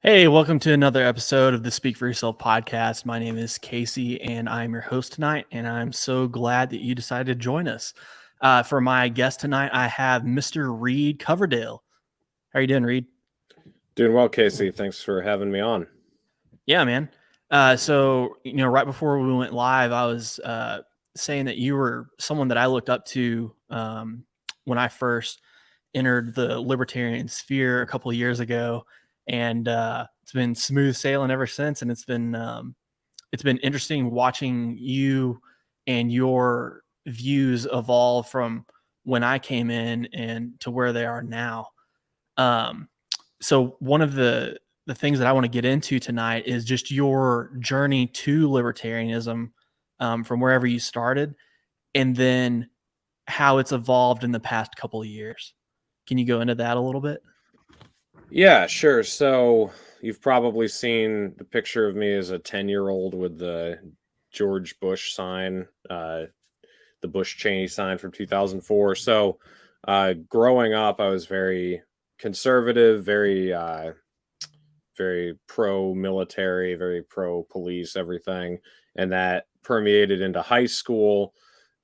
Hey, welcome to another episode of the Speak for Yourself podcast. My name is Casey, and I'm your host tonight, and I'm so glad that you decided to join us. For my guest tonight, I have Mr. Reed Coverdale. How are you doing, Reed? Doing well, Casey. Thanks for having me on. Yeah, man. Right before we went live, I was saying that you were someone that I looked up to when I first entered the libertarian sphere a couple of years ago, and it's been smooth sailing ever since. And it's been interesting watching you and your views evolve from when I came in and to where they are now. Um, so one of the things that I want to get into tonight is just your journey to libertarianism, from wherever you started, and then how it's evolved in the past couple of years. Can you go into that a little bit? Yeah, sure. So you've probably seen the picture of me as a 10-year-old with the George Bush sign, the Bush Cheney sign from 2004. So growing up, I was very conservative, very pro-military, very pro-police, everything. And that permeated into high school.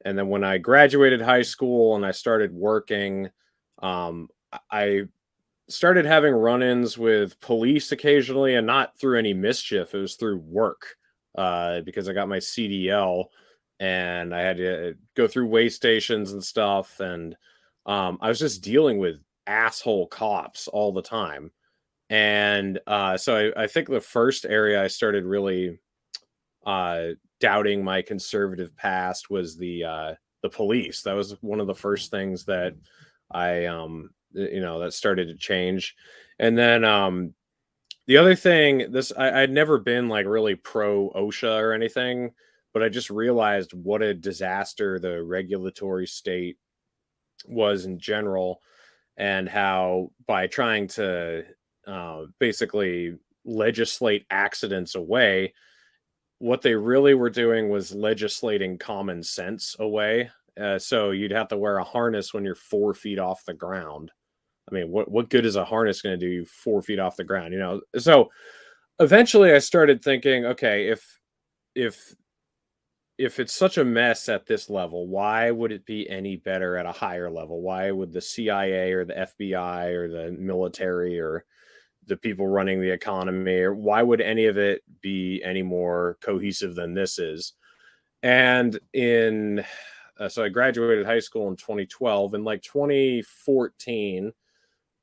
And then when I graduated high school and I started working, I started having run-ins with police occasionally, and not through any mischief. It was through work, because I got my CDL and I had to go through way stations and stuff. And I was just dealing with asshole cops all the time. And so I think the first area I started really doubting my conservative past was the police. That was one of the first things that I that started to change. And then the other thing, I'd never been like really pro OSHA or anything, but I just realized what a disaster the regulatory state was in general, and how by trying to basically legislate accidents away, what they really were doing was legislating common sense away. So you'd have to wear a harness when you're 4 feet off the ground. I mean, what good is a harness going to do you 4 feet off the ground? So eventually I started thinking, okay, if if it's such a mess at this level, why would it be any better at a higher level? Why would the CIA or the FBI or the military or the people running the economy, or why would any of it be any more cohesive than this is? And in so I graduated high school in 2012. In like 2014,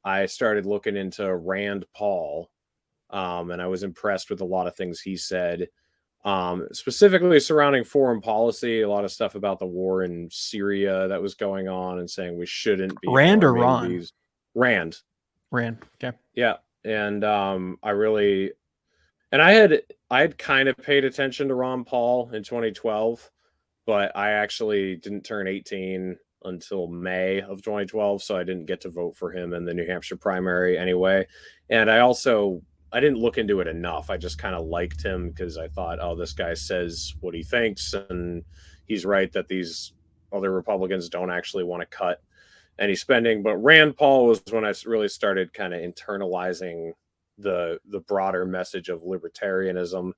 I started looking into Rand Paul, and I was impressed with a lot of things he said, specifically surrounding foreign policy, a lot of stuff about the war in Syria that was going on, and saying we shouldn't be Rand or arming Ron? these. Rand. Rand. Okay. Yeah. And I really, and I had kind of paid attention to Ron Paul in 2012, but I actually didn't turn 18 until May of 2012, so I didn't get to vote for him in the New Hampshire primary anyway. And I didn't look into it enough. I just kind of liked him because I thought, oh, this guy says what he thinks, and he's right that these other Republicans don't actually want to cut any spending. But Rand Paul was when I really started kind of internalizing the broader message of libertarianism.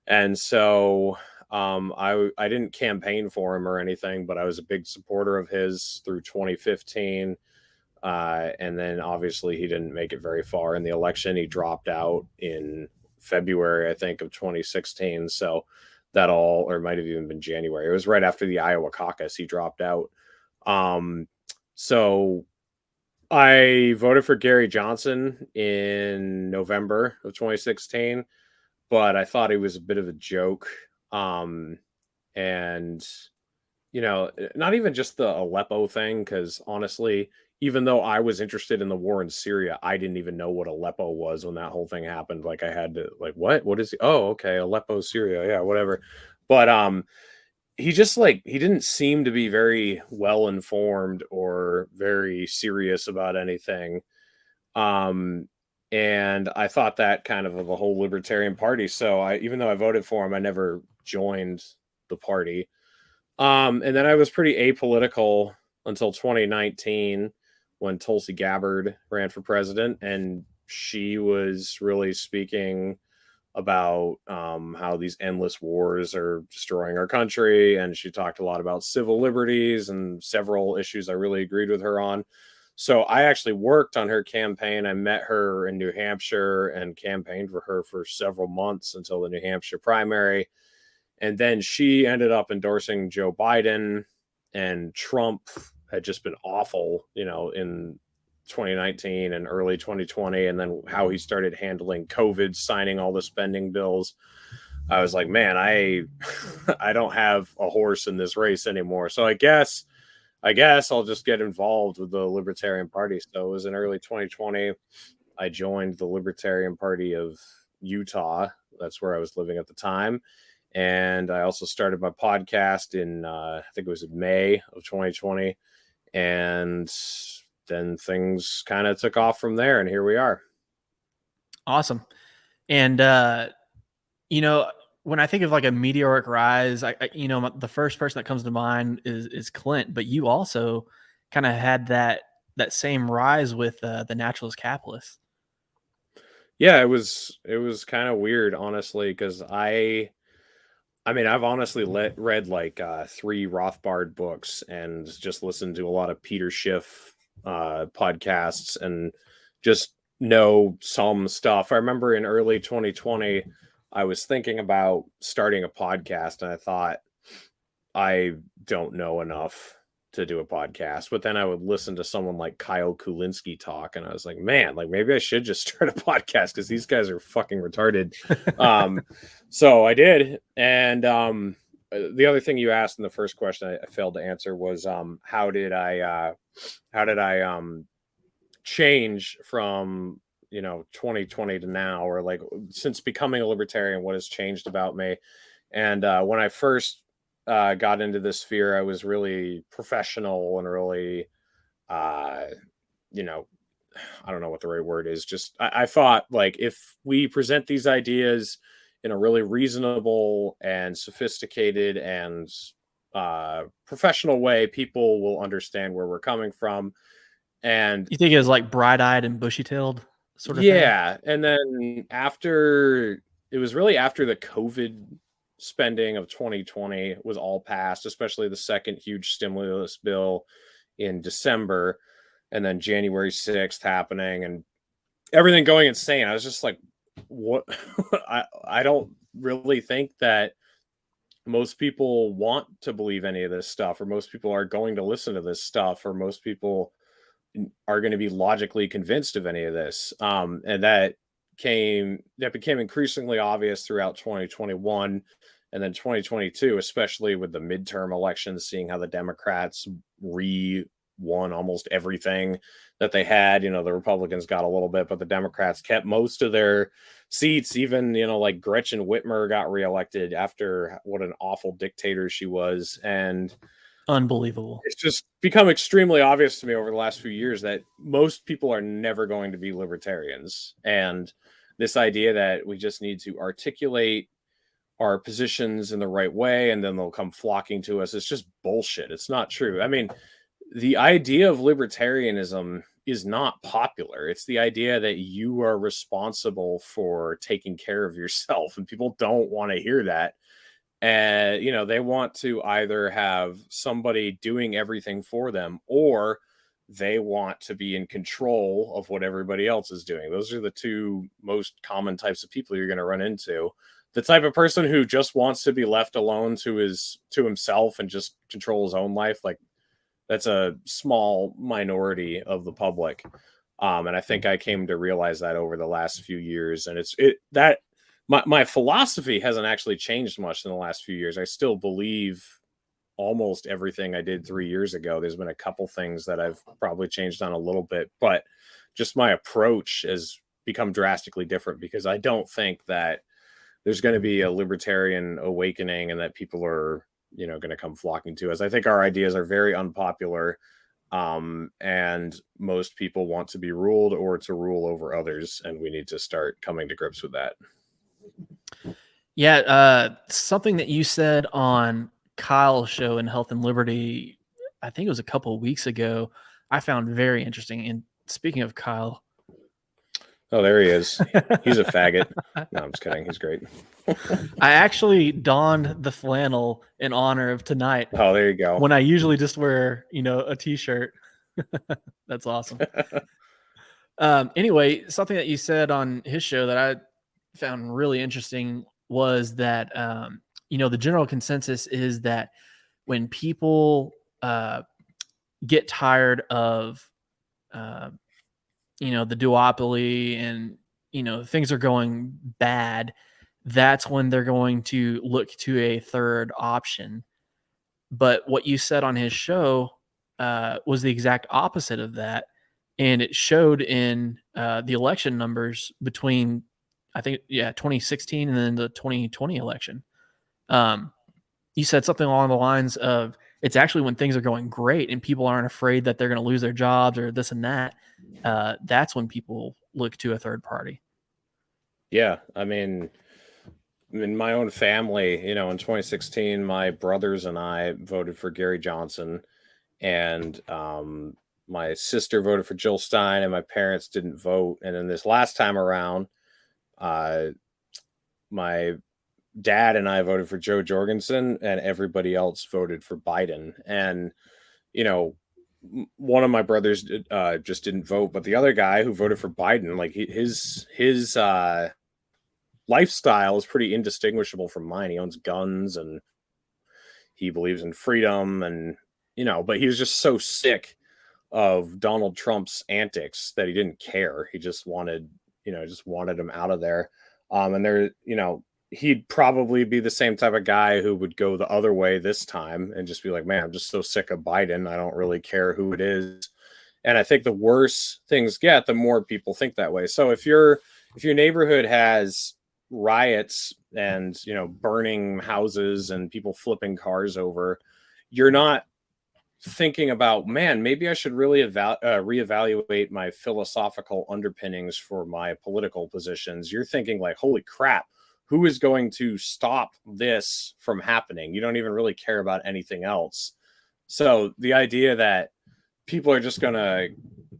And so I didn't campaign for him or anything, but I was a big supporter of his through 2015. And then obviously he didn't make it very far in the election. He dropped out in February, I think, of 2016. So that all, or it might have even been January. It was right after the Iowa caucus. He dropped out. So I voted for Gary Johnson in November of 2016, but I thought he was a bit of a joke. And not even just the Aleppo thing, because honestly, even though I was interested in the war in Syria, I didn't even know what Aleppo was when that whole thing happened. Like I had to what is oh, okay, Aleppo, Syria, yeah, whatever. But he didn't seem to be very well informed or very serious about anything. Um and I thought that kind of the whole libertarian party. So even though I voted for him, I never joined the party. And then I was pretty apolitical until 2019 when Tulsi Gabbard ran for president. And she was really speaking about how these endless wars are destroying our country. And she talked a lot about civil liberties and several issues I really agreed with her on. So I actually worked on her campaign. I met her in New Hampshire and campaigned for her for several months until the New Hampshire primary. And then she ended up endorsing Joe Biden, and Trump had just been awful, in 2019 and early 2020. And then how he started handling COVID, signing all the spending bills. I was like, man, I I don't have a horse in this race anymore. So I guess I'll just get involved with the Libertarian Party. So it was in early 2020. I joined the Libertarian Party of Utah. That's where I was living at the time. And I also started my podcast in, I think it was in May of 2020. And then things kind of took off from there. And here we are. Awesome. And, when I think of like a meteoric rise, the first person that comes to mind is Clint, but you also kind of had that same rise with the Naturalist Capitalist. Yeah, it was kind of weird, honestly, because I mean, I've honestly read like 3 Rothbard books and just listened to a lot of Peter Schiff podcasts and just know some stuff. I remember in early 2020, I was thinking about starting a podcast, and I thought, I don't know enough to do a podcast. But then I would listen to someone like Kyle Kulinski talk, and I was like, man, like maybe I should just start a podcast because these guys are fucking retarded. So I did. And the other thing you asked in the first question I failed to answer was how did I change from 2020 to now, or like since becoming a libertarian, what has changed about me? And when I first got into this sphere, I was really professional and really, you know, I don't know what the right word is. Just I thought like if we present these ideas in a really reasonable and sophisticated and professional way, people will understand where we're coming from. And You think it was like bright-eyed and bushy-tailed sort of thing? yeah, and then after it was really after the COVID spending of 2020 was all passed, especially the second huge stimulus bill in December, and then January 6th happening and everything going insane. I was just like, what? I don't really think that most people want to believe any of this stuff, or most people are going to listen to this stuff, or most people are going to be logically convinced of any of this. And that became increasingly obvious throughout 2021 and then 2022, especially with the midterm elections, seeing how the Democrats won almost everything that they had. The Republicans got a little bit, but the Democrats kept most of their seats. Even, like Gretchen Whitmer got reelected after what an awful dictator she was. And Unbelievable. it's just become extremely obvious to me over the last few years that most people are never going to be libertarians. And this idea that we just need to articulate our positions in the right way and then they'll come flocking to us, it's just bullshit. It's not true. I mean, the idea of libertarianism is not popular. It's the idea that you are responsible for taking care of yourself, and people don't want to hear that. And they want to either have somebody doing everything for them, or they want to be in control of what everybody else is doing. Those are the two most common types of people you're going to run into. The type of person who just wants to be left alone to himself and just control his own life, like that's a small minority of the public. And I think I came to realize that over the last few years. And my philosophy hasn't actually changed much in the last few years. I still believe almost everything I did 3 years ago. There's been a couple things that I've probably changed on a little bit, but just my approach has become drastically different because I don't think that there's going to be a libertarian awakening and that people are, going to come flocking to us. I think our ideas are very unpopular. And most people want to be ruled or to rule over others. And we need to start coming to grips with that. Yeah, something that you said on Kyle's show in Health and Liberty, I think it was a couple of weeks ago, I found very interesting. And speaking of Kyle, Oh, there he is. He's a faggot. No, I'm just kidding. He's great. I actually donned the flannel in honor of tonight Oh, there you go. when I usually just wear, a t-shirt. That's awesome. Anyway, something that you said on his show that I found really interesting was that, the general consensus is that when people get tired of, uh, the duopoly and, things are going bad, that's when they're going to look to a third option. But what you said on his show was the exact opposite of that. And it showed in the election numbers between, I think, 2016 and then the 2020 election. You said something along the lines of it's actually when things are going great and people aren't afraid that they're going to lose their jobs or this and that. That's when people look to a third party. Yeah, I mean, in my own family, in 2016, my brothers and I voted for Gary Johnson, and my sister voted for Jill Stein, and my parents didn't vote. And then this last time around, uh, my dad and I voted for Joe Jorgensen, and everybody else voted for Biden. And one of my brothers just didn't vote, but the other guy who voted for Biden, like his lifestyle is pretty indistinguishable from mine. He owns guns and he believes in freedom, and but he was just so sick of Donald Trump's antics that he didn't care. He just wanted him out of there. And there, he'd probably be the same type of guy who would go the other way this time and just be like, man, I'm just so sick of Biden. I don't really care who it is. And I think the worse things get, the more people think that way. So if your neighborhood has riots and burning houses and people flipping cars over, you're not thinking about, man, maybe I should really reevaluate my philosophical underpinnings for my political positions. You're thinking like, holy crap, who is going to stop this from happening? You don't even really care about anything else. So the idea that people are just going to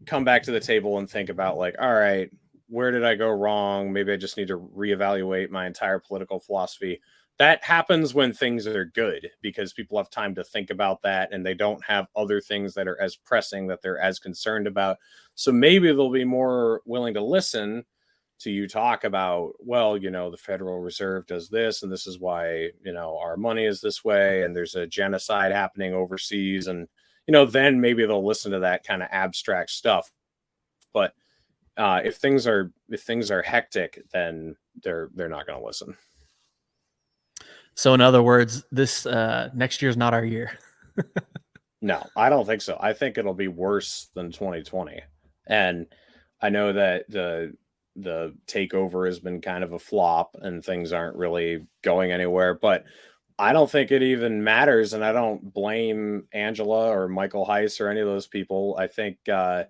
come back to the table and think about like, all right, where did I go wrong? Maybe I just need to reevaluate my entire political philosophy. That happens when things are good because people have time to think about that and they don't have other things that are as pressing that they're as concerned about. So maybe they'll be more willing to listen to you talk about, well, the Federal Reserve does this and this is why, our money is this way and there's a genocide happening overseas. And, then maybe they'll listen to that kind of abstract stuff. But if things are hectic, then they're not going to listen. So in other words, this next year's not our year. No, I don't think so. I think it'll be worse than 2020. And I know that the takeover has been kind of a flop and things aren't really going anywhere, but I don't think it even matters. And I don't blame Angela or Michael Heiss or any of those people. I think, I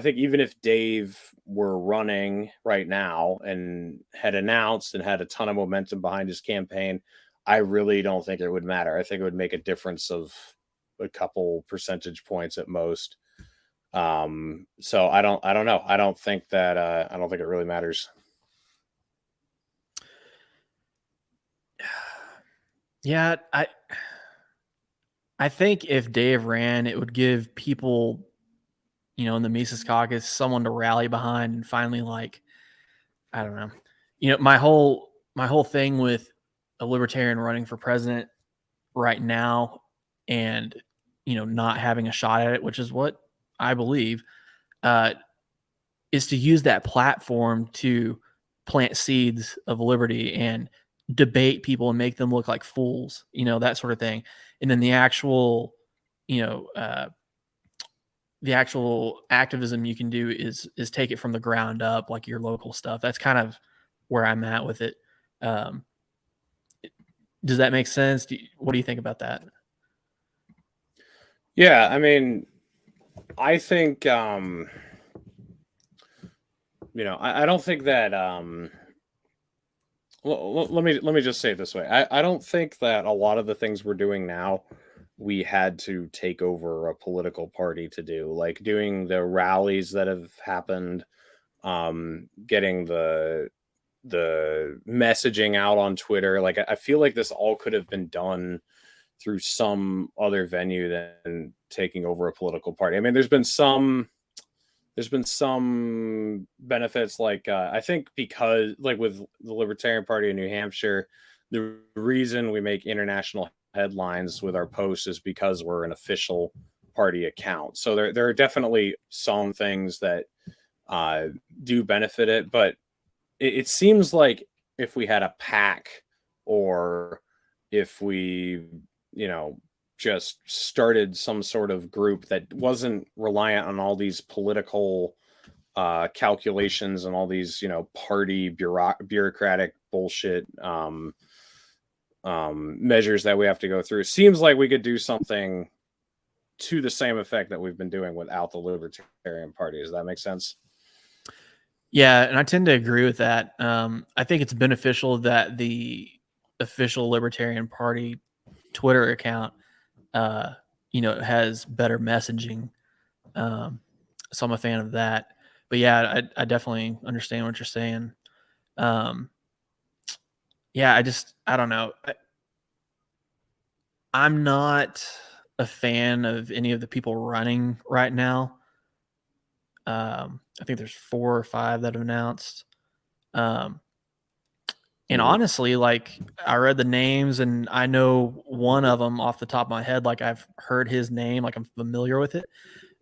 think even if Dave were running right now and had announced and had a ton of momentum behind his campaign, I really don't think it would matter. I think it would make a difference of a couple percentage points at most. So I don't know. I don't think it really matters. Yeah, I think if Dave ran, it would give people, in the Mises Caucus, someone to rally behind and finally, like, I don't know. My whole thing with a libertarian running for president right now and, not having a shot at it, which is what I believe, is to use that platform to plant seeds of liberty and debate people and make them look like fools, that sort of thing. And then the actual activism you can do is take it from the ground up, like your local stuff. That's kind of where I'm at with it. Does that make sense? What do you think about that? Yeah, I mean, I think I don't think that let me just say it this way. I don't think that a lot of the things we're doing now we had to take over a political party to do, like doing the rallies that have happened, getting the messaging out on Twitter. Like, I feel like this all could have been done through some other venue than taking over a political party. I mean, there's been some benefits, like I think, because like with the Libertarian Party in New Hampshire, the reason we make international headlines with our posts is because we're an official party account. So there are definitely some things that do benefit it, but it seems like if we had a PAC, or if we, just started some sort of group that wasn't reliant on all these political calculations and all these, party bureaucratic bullshit measures that we have to go through. It seems like we could do something to the same effect that we've been doing without the Libertarian Party. Does that make sense? Yeah, and I tend to agree with that. I think it's beneficial that the official Libertarian Party Twitter account, has better messaging. So I'm a fan of that. But yeah, I definitely understand what you're saying. Yeah, I don't know. I'm not a fan of any of the people running right now. I think there's 4 or 5 that have announced. And honestly, like, I read the names and I know one of them off the top of my head. Like, I've heard his name, like I'm familiar with it,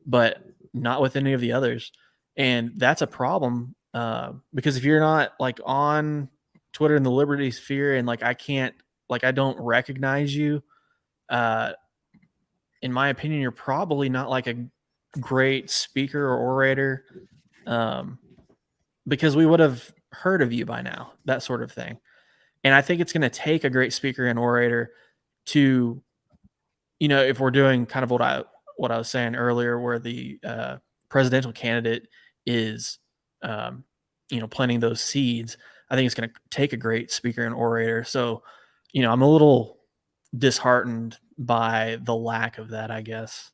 but not with any of the others. And that's a problem, because if you're not like on Twitter in the Liberty sphere, and like I don't recognize you, uh, in my opinion, you're probably not like a great speaker or orator, because we would have heard of you by now, that sort of thing. And I think it's going to take a great speaker and orator to, if we're doing kind of what I was saying earlier, where the presidential candidate is, planting those seeds. I think it's going to take a great speaker and orator. So, I'm a little disheartened by the lack of that, I guess.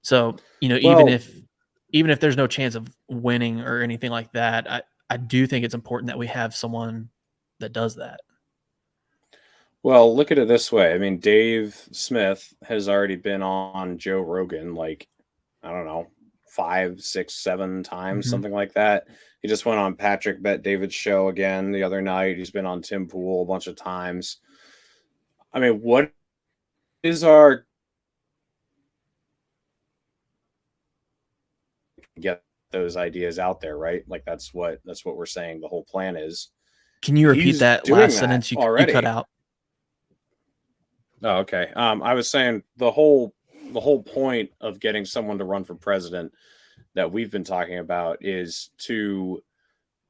So, even if there's no chance of winning or anything like that, I do think it's important that we have someone that does that. Well, look at it this way. I mean, Dave Smith has already been on Joe Rogan, like, I don't know, 5, 6, 7 times, something like that. He just went on Patrick Bet David's show again the other night. He's been on Tim Pool a bunch of times. I mean, what is our get those ideas out there, right? Like, that's what we're saying the whole plan is. Can you repeat He's that doing last that sentence you already. cut out? Oh, okay. I was saying the whole point of getting someone to run for president that we've been talking about is to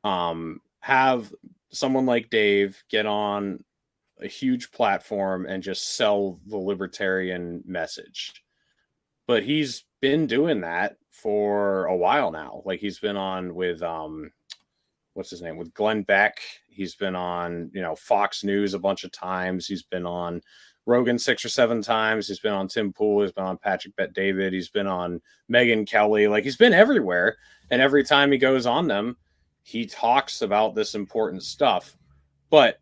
have someone like Dave get on a huge platform and just sell the libertarian message. But he's been doing that for a while now. Like, he's been on with what's his name, with Glenn Beck. He's been on, Fox News a bunch of times. He's been on Rogan 6 or 7 times. He's been on Tim Pool. He's been on Patrick Bet David. He's been on Megyn Kelly. Like, he's been everywhere. And every time he goes on them, he talks about this important stuff. But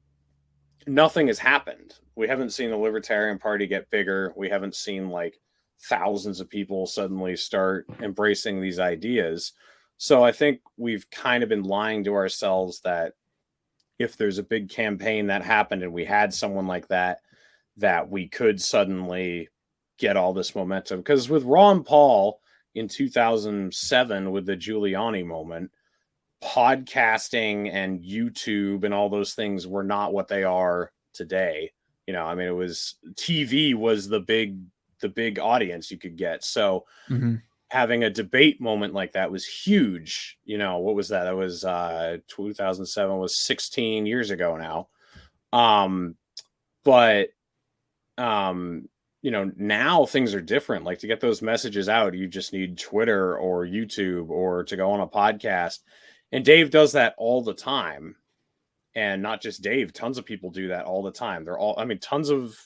nothing has happened. We haven't seen the Libertarian Party get bigger. We haven't seen like thousands of people suddenly start embracing these ideas. So I think we've kind of been lying to ourselves that if there's a big campaign that happened and we had someone like that we could suddenly get all this momentum. Because with Ron Paul in 2007, with the Giuliani moment, podcasting and YouTube and all those things were not what they are today. I mean, it was TV was the big audience you could get. So having a debate moment like that was huge. What was that? That was 2007 was 16 years ago now. But now things are different. Like, to get those messages out, you just need Twitter or YouTube or to go on a podcast. And Dave does that all the time. And not just Dave, tons of people do that all the time. Tons of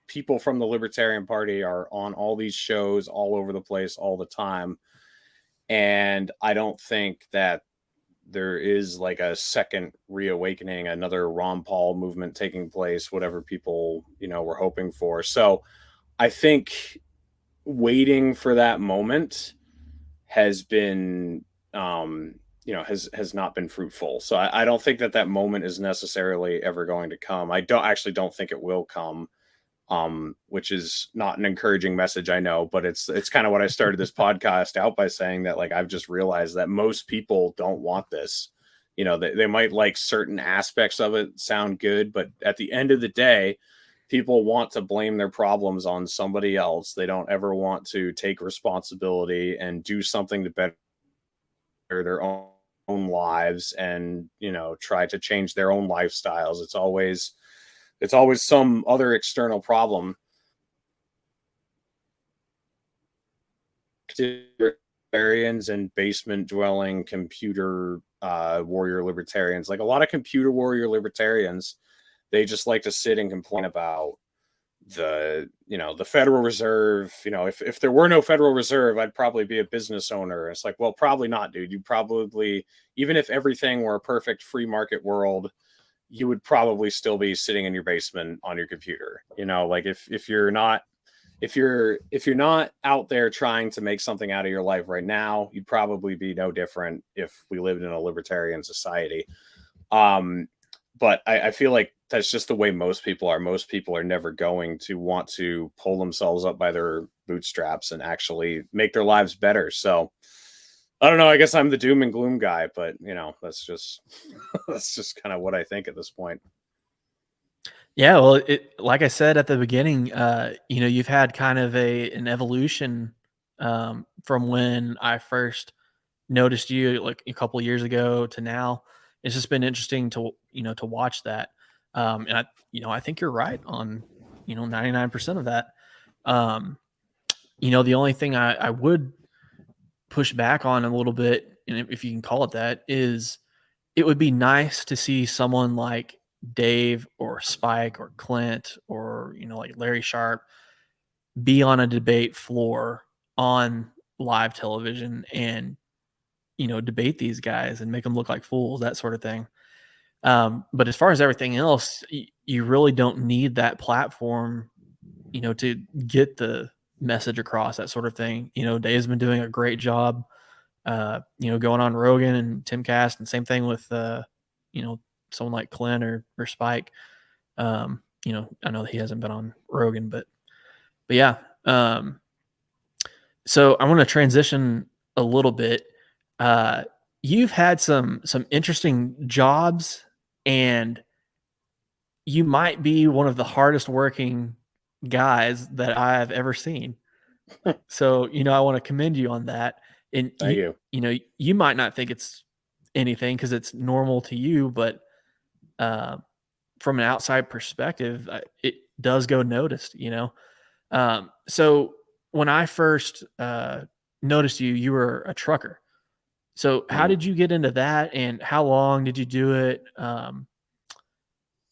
people from the Libertarian Party are on all these shows all over the place all the time. And I don't think that there is like a second reawakening, another Ron Paul movement taking place, whatever people, were hoping for. So I think waiting for that moment has been, has not been fruitful. So I don't think that moment is necessarily ever going to come. I don't think it will come, which is not an encouraging message, I know, but it's kind of what I started this podcast out by saying, that like I've just realized that most people don't want this. They might like certain aspects of it sound good, but at the end of the day, people want to blame their problems on somebody else. They don't ever want to take responsibility and do something to better their own lives, and try to change their own lifestyles. It's always some other external problem. Libertarians and basement dwelling computer warrior libertarians, like a lot of computer warrior libertarians, they just like to sit and complain about the Federal Reserve. If there were no Federal Reserve, I'd probably be a business owner. It's like, well, probably not, dude. You probably, even if everything were a perfect free market world, you would probably still be sitting in your basement on your computer. Like if you're not out there trying to make something out of your life right now, you'd probably be no different if we lived in a libertarian society. But I feel like that's just the way most people are. Most people are never going to want to pull themselves up by their bootstraps and actually make their lives better. So I don't know. I guess I'm the doom and gloom guy, but that's just that's just kind of what I think at this point. Yeah, well, like I said at the beginning, you've had kind of an evolution from when I first noticed you like a couple of years ago to now. It's just been interesting to to watch that, and I think you're right on 99% of that. The only thing I would push back on a little bit, and if you can call it that, is it would be nice to see someone like Dave or Spike or Clint or like Larry Sharp be on a debate floor on live television and debate these guys and make them look like fools, that sort of thing. But as far as everything else, you really don't need that platform, to get the message across, that sort of thing. Dave's been doing a great job, going on Rogan and Timcast, and same thing with, someone like Clint or Spike. I know that he hasn't been on Rogan, but yeah. So I want to transition a little bit. You've had some interesting jobs, and you might be one of the hardest working guys that I've ever seen. So, I want to commend you on that. And Thank you. You might not think it's anything because it's normal to you, but from an outside perspective, it does go noticed, So when I first noticed you were a trucker. So how did you get into that, and how long did you do it?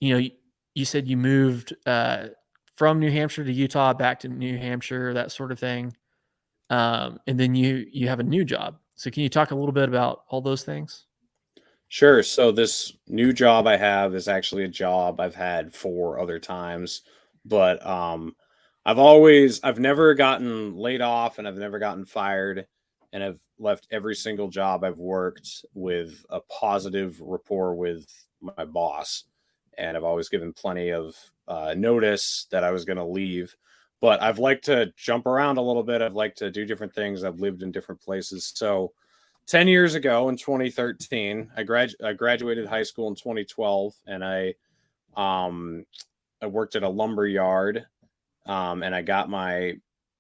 You said you moved from New Hampshire to Utah, back to New Hampshire, that sort of thing. And then you have a new job. So can you talk a little bit about all those things? Sure. So this new job I have is actually a job I've had 4 other times, but I've never gotten laid off, and I've never gotten fired, and I've left every single job I've worked with a positive rapport with my boss, and I've always given plenty of notice that I was going to leave. But I've liked to jump around a little bit. I've liked to do different things. I've lived in different places. So 10 years ago in 2013, I graduated high school in 2012, and I worked at a lumber yard, and I got my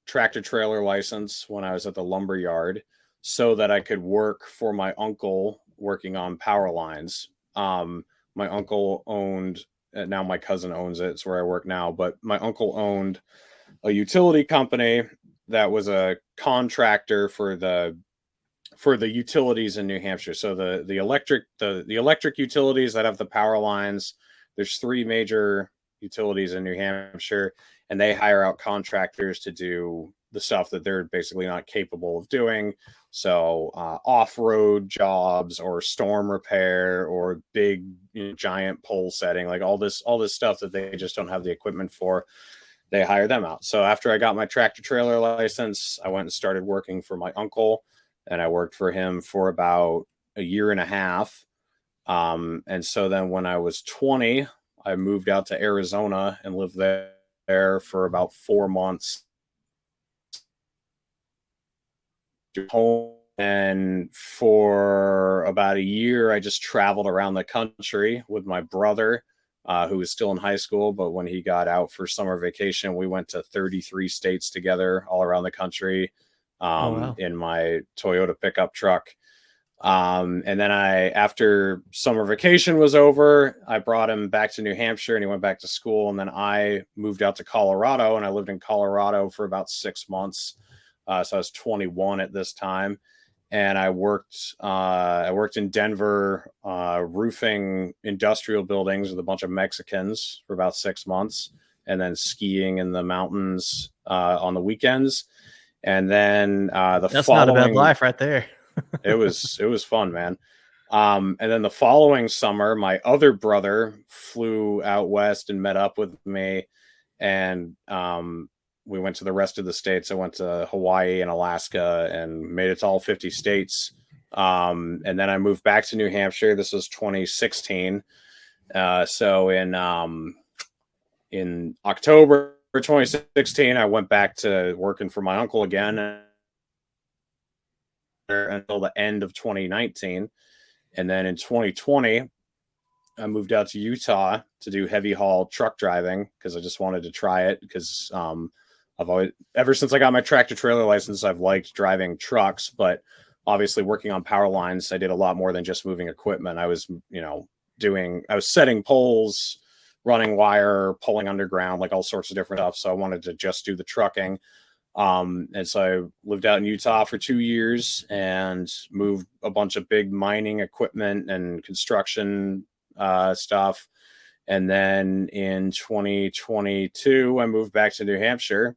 tractor trailer license when I was at the lumber yard so that I could work for my uncle working on power lines. My uncle owned, now my cousin owns it. It's where I work now, but my uncle owned a utility company that was a contractor for the utilities in New Hampshire. So the electric utilities that have the power lines, there's 3 major utilities in New Hampshire, and they hire out contractors to do the stuff that they're basically not capable of doing. So off-road jobs or storm repair or big, giant pole setting, like all this stuff that they just don't have the equipment for, they hire them out. So after I got my tractor trailer license, I went and started working for my uncle, and I worked for him for about a year and a half. And so then when I was 20, I moved out to Arizona and lived there for about 4 months. Home, and for about a year, I just traveled around the country with my brother, who was still in high school. But when he got out for summer vacation, we went to 33 states together, all around the country, Oh, wow. in my Toyota pickup truck. And then after summer vacation was over, I brought him back to New Hampshire and he went back to school. And then I moved out to Colorado, and I lived in Colorado for about 6 months. So I was 21 at this time, and I worked in Denver, roofing industrial buildings with a bunch of Mexicans for about 6 months, and then skiing in the mountains on the weekends. And then That's not a bad life right there. it was fun, man. And then the following summer, my other brother flew out west and met up with me, and we went to the rest of the states. I went to Hawaii and Alaska and made it to all 50 states. And then I moved back to New Hampshire. This was 2016. So in October 2016, I went back to working for my uncle again until the end of 2019. And then in 2020, I moved out to Utah to do heavy haul truck driving because I just wanted to try it, because I've always, ever since I got my tractor trailer license, I've liked driving trucks, but obviously working on power lines, I did a lot more than just moving equipment. I was, I was setting poles, running wire, pulling underground, like all sorts of different stuff. So I wanted to just do the trucking. And so I lived out in Utah for 2 years and moved a bunch of big mining equipment and construction stuff. And then in 2022, I moved back to New Hampshire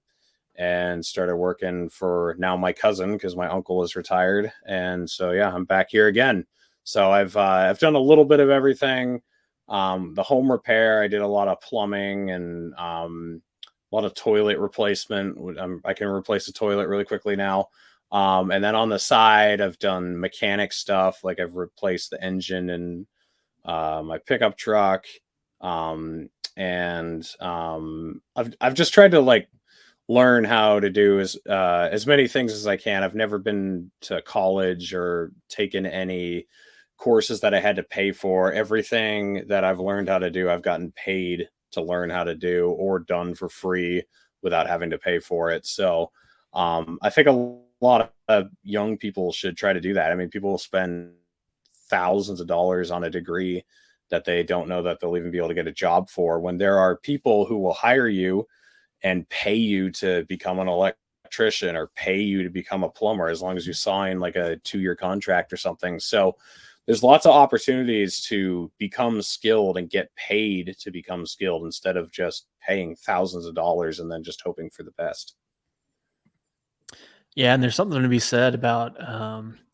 and started working for now my cousin, because my uncle is retired. And so, yeah, I'm back here again. So I've done a little bit of everything. The home repair, I did a lot of plumbing and a lot of toilet replacement. I can replace a toilet really quickly now. And then on the side, I've done mechanic stuff. Like I've replaced the engine in my pickup truck. I've just tried to like learn how to do as many things as I can. I've never been to college or taken any courses that I had to pay for. Everything that I've learned how to do, I've gotten paid to learn how to do, or done for free without having to pay for it. So I think a lot of young people should try to do that. I mean, people will spend thousands of dollars on a degree that they don't know that they'll even be able to get a job for, when there are people who will hire you and pay you to become an electrician or pay you to become a plumber, as long as you sign like a 2-year contract or something. So there's lots of opportunities to become skilled and get paid to become skilled, instead of just paying thousands of dollars and then just hoping for the best. Yeah, and there's something to be said about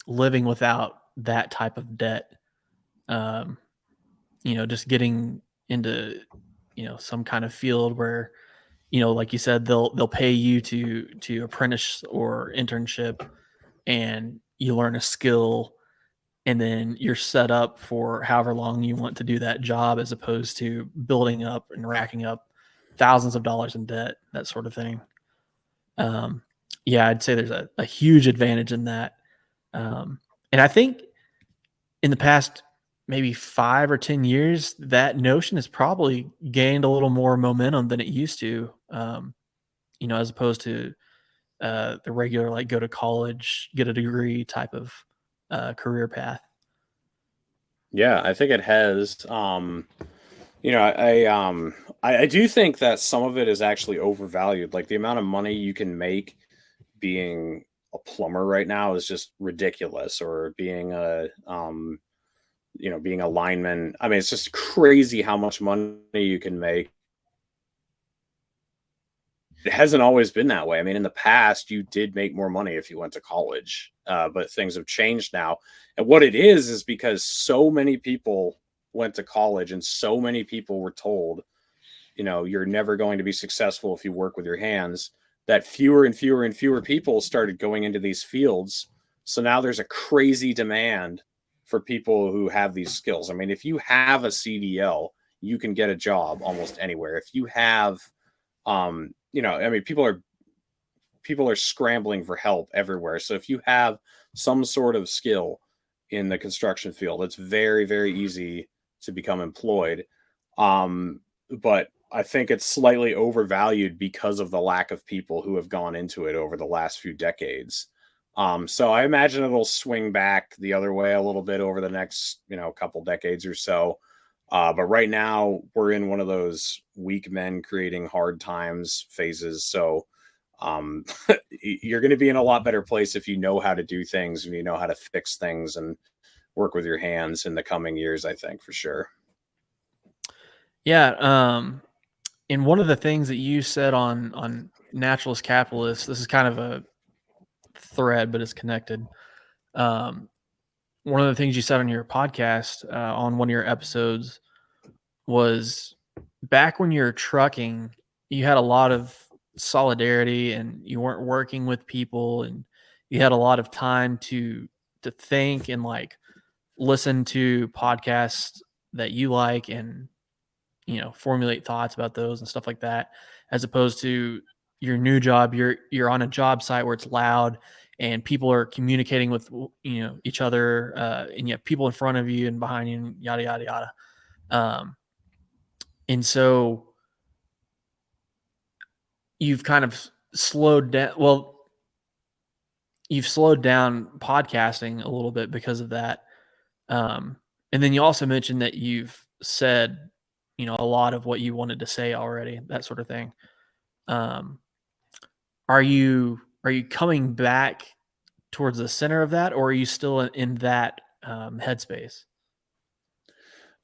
living without that type of debt. Um, just getting into some kind of field where like you said, they'll pay you to apprentice or internship, and you learn a skill, and then you're set up for however long you want to do that job, as opposed to building up and racking up thousands of dollars in debt, that sort of thing. Um, yeah, I'd say there's a huge advantage in that. And I think in the past maybe 5 or 10 years, that notion has probably gained a little more momentum than it used to, as opposed to the regular, like, go to college, get a degree type of career path. Yeah, I think it has. I do think that some of it is actually overvalued. Like the amount of money you can make being a plumber right now is just ridiculous, or being being a lineman. I mean, it's just crazy how much money you can make. it hasn't always been that way. I mean, in the past, you did make more money if you went to college, but things have changed now. And what it is because so many people went to college and so many people were told, you know, you're never going to be successful if you work with your hands, that fewer and fewer and fewer people started going into these fields. So now there's a crazy demand for people who have these skills. I mean, if you have a CDL, you can get a job almost anywhere. If you have, you know, I mean, people are scrambling for help everywhere. So if you have some sort of skill in the construction field, it's very, very easy to become employed. But I think it's slightly overvalued because of the lack of people who have gone into it over the last few decades. So I imagine it'll swing back the other way a little bit over the next, you know, couple decades or so. But right now we're in one of those weak men creating hard times phases. So you're going to be in a lot better place if you know how to do things and you know how to fix things and work with your hands in the coming years, I think, for sure. Yeah. And one of the things that you said on Naturalist Capitalist, this is kind of a thread, but it's connected. One of the things you said on your podcast, on one of your episodes, was back when you're trucking, you had a lot of solidarity and you weren't working with people, and you had a lot of time to think and like listen to podcasts that you like, and you know, formulate thoughts about those and stuff like that, as opposed to your new job. You're on a job site where it's loud and people are communicating with, you know, each other, and you have people in front of you and behind you, and yada yada yada. And so you've kind of slowed down. Well, you've slowed down podcasting a little bit because of that. And then you also mentioned that you've said, you know, a lot of what you wanted to say already, that sort of thing. Um, are you coming back towards the center of that, or are you still in that headspace?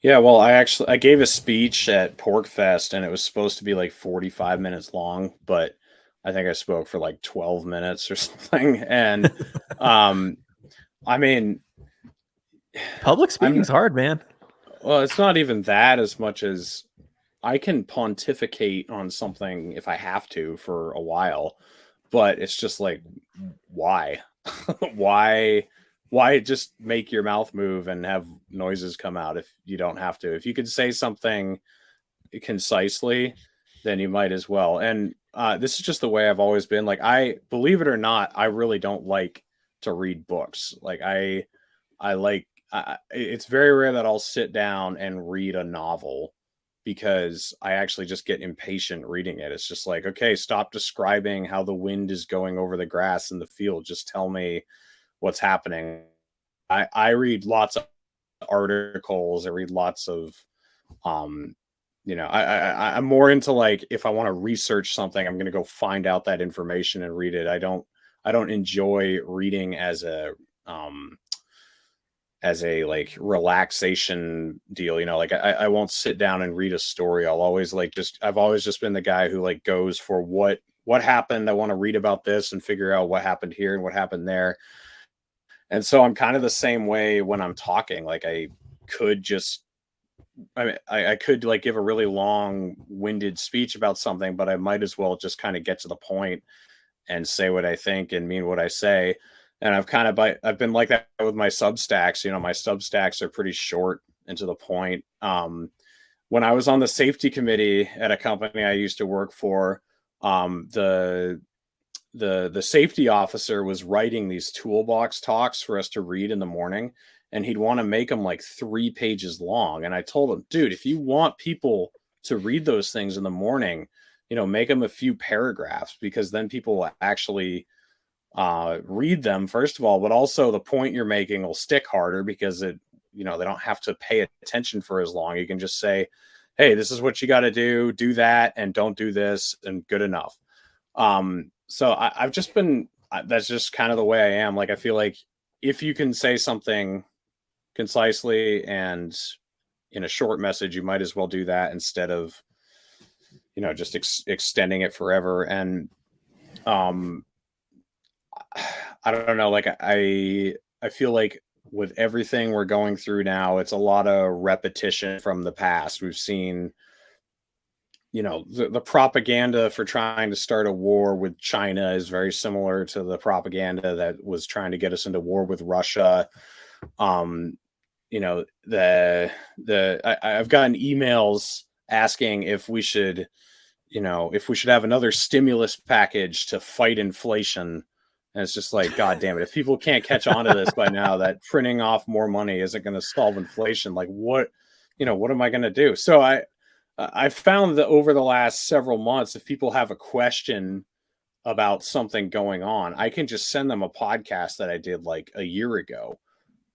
Yeah, well, I gave a speech at Porkfest and it was supposed to be like 45 minutes long, but I think I spoke for like 12 minutes or something. And um I mean, Public I'm speaking's hard, man. well, it's not even that as much as I can pontificate on something if I have to for a while, but it's just like, why? why? Why just make your mouth move and have noises come out if you don't have to? If you could say something concisely, then you might as well. And this is just the way I've always been. Like, I believe it or not, I really don't like to read books. Like, I like it's very rare that I'll sit down and read a novel because I actually just get impatient reading it. It's just like, okay, stop describing how the wind is going over the grass in the field. Just tell me what's happening. I read lots of articles. I read lots of um you know, I'm more into like if I want to research something, I'm going to go find out that information and read it. I don't enjoy reading as a like relaxation deal, you know, like I won't sit down and read a story. I'll always like just I've always just been the guy who like goes for what happened. I want to read about this and figure out what happened here and what happened there. And so I'm kind of the same way when I'm talking. Like could just I mean, I could like give a really long winded speech about something, but I might as well just kind of get to the point and say what I think and mean what I say. And I've been like that with my Substacks. You know, my Substacks are pretty short and to the point. When I was on the safety committee at a company I used to work for, the the safety officer was writing these toolbox talks for us to read in the morning, and he'd want to make them like 3 pages long. And I told him, dude, if you want people to read those things in the morning, you know, make them a few paragraphs, because then people will actually read them, first of all, but also the point you're making will stick harder because it, you know, they don't have to pay attention for as long. You can just say, hey, this is what you got to do that, and don't do this, and good enough. So I've just been, that's just kind of the way I am. Like, I feel like if you can say something concisely and in a short message, you might as well do that instead of, just extending it forever. And I don't know, like I feel like with everything we're going through now, it's a lot of repetition from the past. We've seen, the propaganda for trying to start a war with China is very similar to the propaganda that was trying to get us into war with Russia. Um, I've gotten emails asking if we should, have another stimulus package to fight inflation. And it's just like, God damn it. If people can't catch on to this by now, that printing off more money isn't going to solve inflation, like what am I going to do? So I found that over the last several months, if people have a question about something going on, I can just send them a podcast that I did like a year ago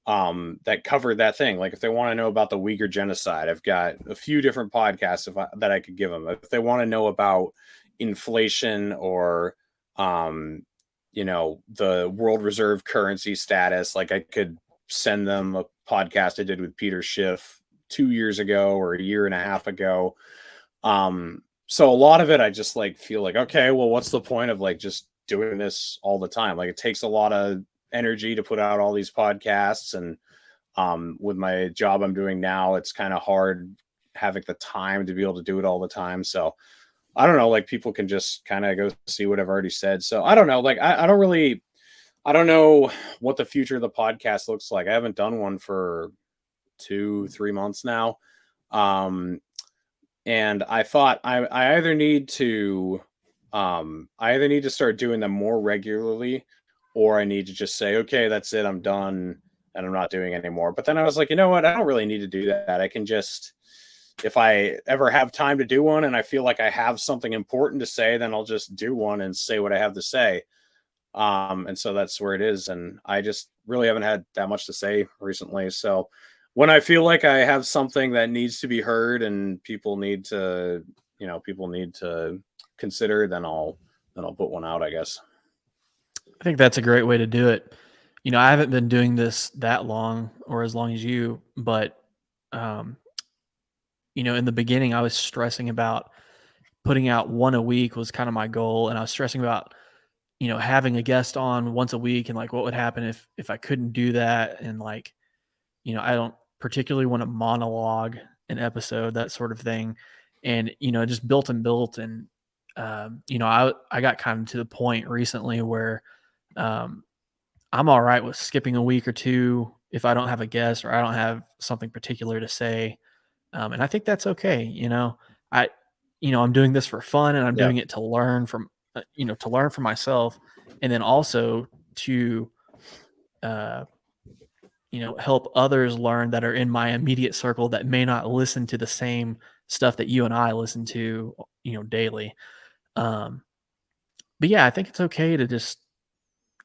that covered that thing. Like if they want to know about the Uyghur genocide, I've got a few different podcasts that I could give them. If they want to know about inflation or, the world reserve currency status, like I could send them a podcast I did with Peter Schiff 2 years ago or a year and a half ago. So a lot of it, I just like feel like, okay, well, what's the point of like just doing this all the time? Like it takes a lot of energy to put out all these podcasts, and with my job I'm doing now, it's kind of hard having the time to be able to do it all the time. So I don't know, like people can just kind of go see what I've already said. So I don't know, like I don't know what the future of the podcast looks like. I haven't done one for 2-3 months now. And I thought I either need to start doing them more regularly, or I need to just say, okay, that's it, I'm done and I'm not doing anymore. But then I was like, you know what? I don't really need to do that. I can just, if I ever have time to do one and I feel like I have something important to say, then I'll just do one and say what I have to say. And so that's where it is. And I just really haven't had that much to say recently. So when I feel like I have something that needs to be heard and people need to consider, then I'll put one out, I guess. I think that's a great way to do it. I haven't been doing this that long or as long as you, but, um, in the beginning, I was stressing about putting out one a week was kind of my goal. And I was stressing about, having a guest on once a week and like what would happen if I couldn't do that. And like, I don't particularly want to monologue an episode, that sort of thing. And, just built and built. And, I got kind of to the point recently where, um, I'm all right with skipping a week or two if I don't have a guest or I don't have something particular to say. And I think that's okay. I, I'm doing this for fun and I'm Yeah. doing it to learn from, to learn from myself. And then also to, uh, help others learn that are in my immediate circle that may not listen to the same stuff that you and I listen to, daily. Um, but yeah, I think it's okay to just,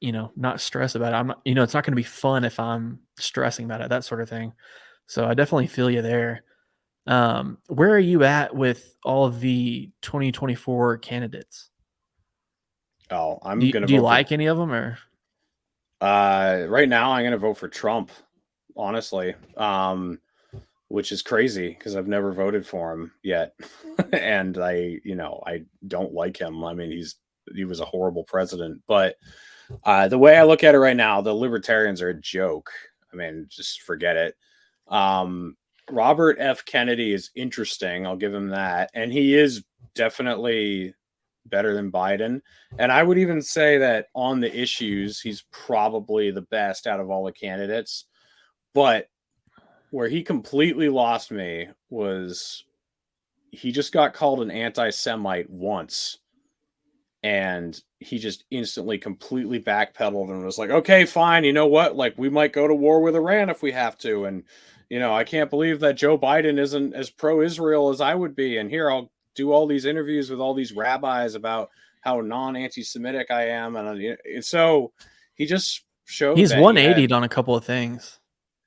not stress about it. I'm not, it's not going to be fun if I'm stressing about it, that sort of thing. So I definitely feel you there. Where are you at with all of the 2024 candidates? Oh, Do I'm you, going to do you vote for, like any of them or? right now I'm going to vote for Trump, honestly. Which is crazy because I've never voted for him yet. And I don't like him. I mean, he was a horrible president, but the way I look at it right now, the libertarians are a joke. I mean, just forget it. Robert F. Kennedy is interesting. I'll give him that. And he is definitely better than Biden. And I would even say that on the issues, he's probably the best out of all the candidates. But where he completely lost me was he just got called an anti-Semite once, and he just instantly completely backpedaled and was like, okay, fine, you know what, like we might go to war with Iran if we have to. And I can't believe that Joe Biden isn't as pro-Israel as I would be, and here I'll do all these interviews with all these rabbis about how non-anti-Semitic I am. And so he just showed He's that he had, 180'd on a couple of things.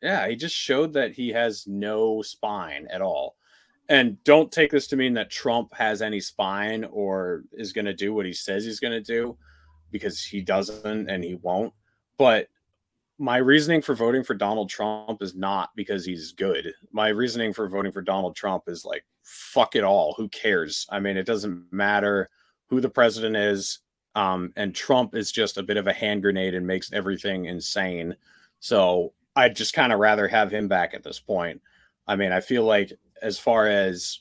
yeah, he just showed that he has no spine at all. And don't take this to mean that Trump has any spine or is going to do what he says he's going to do, because he doesn't and he won't. But my reasoning for voting for Donald Trump is not because he's good. My reasoning for voting for Donald Trump is like, fuck it all. Who cares? I mean, it doesn't matter who the president is. And Trump is just a bit of a hand grenade and makes everything insane. So I'd just kind of rather have him back at this point. I mean, I feel like as far as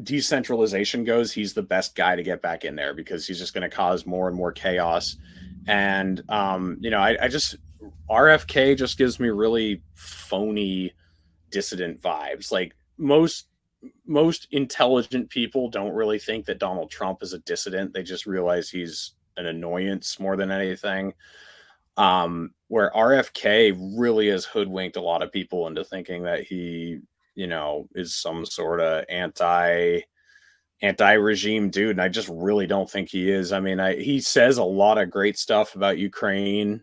decentralization goes, he's the best guy to get back in there because he's just going to cause more and more chaos. And I just RFK just gives me really phony dissident vibes. Like most intelligent people don't really think that Donald Trump is a dissident. They just realize he's an annoyance more than anything. Where RFK really has hoodwinked a lot of people into thinking that he, is some sort of anti-regime dude, and I just really don't think he is. I mean, he says a lot of great stuff about Ukraine.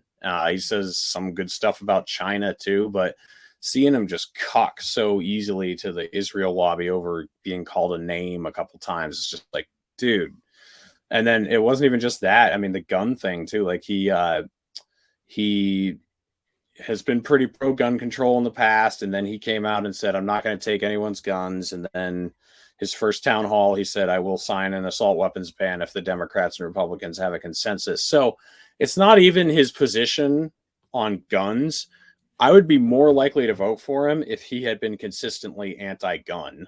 He says some good stuff about China too, but seeing him just cuck so easily to the Israel lobby over being called a name a couple times, it's just like, dude. And then it wasn't even just that. I mean, the gun thing too. Like he has been pretty pro gun control in the past, and then he came out and said, I'm not going to take anyone's guns. And then his first town hall, he said, I will sign an assault weapons ban if the Democrats and Republicans have a consensus. So it's not even his position on guns. I would be more likely to vote for him if he had been consistently anti-gun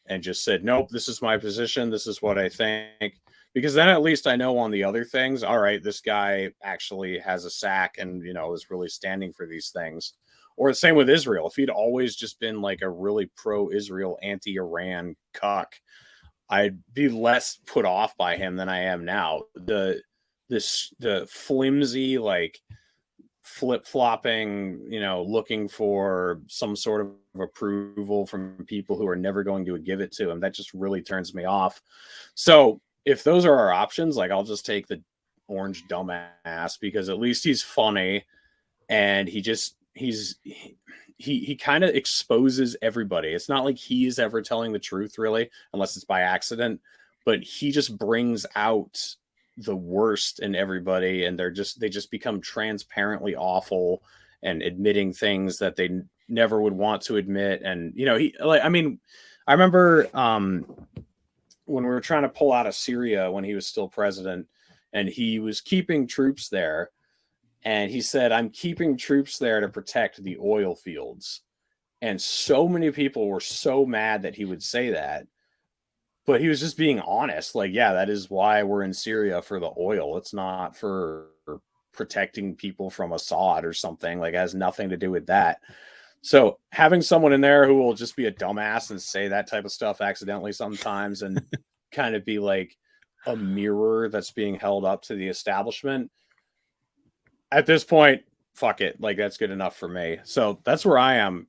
and just said, nope, this is my position. This is what I think. Because then at least I know on the other things, all right, this guy actually has a sack and, is really standing for these things. Or the same with Israel. If he'd always just been like a really pro-Israel, anti-Iran cuck, I'd be less put off by him than I am now. The flimsy, like flip-flopping, looking for some sort of approval from people who are never going to give it to him, that just really turns me off. So if those are our options, like I'll just take the orange dumbass because at least he's funny and he kind of exposes everybody. It's not like he is ever telling the truth really, unless it's by accident, but he just brings out the worst in everybody and they just become transparently awful and admitting things that they never would want to admit. And, I remember, when we were trying to pull out of Syria when he was still president and he was keeping troops there. And he said, I'm keeping troops there to protect the oil fields. And so many people were so mad that he would say that. But he was just being honest. Like, yeah, that is why we're in Syria, for the oil. It's not for protecting people from Assad or something. Like, it has nothing to do with that. So having someone in there who will just be a dumbass and say that type of stuff accidentally sometimes and kind of be like a mirror that's being held up to the establishment, at this point, fuck it. Like, that's good enough for me. So that's where I am.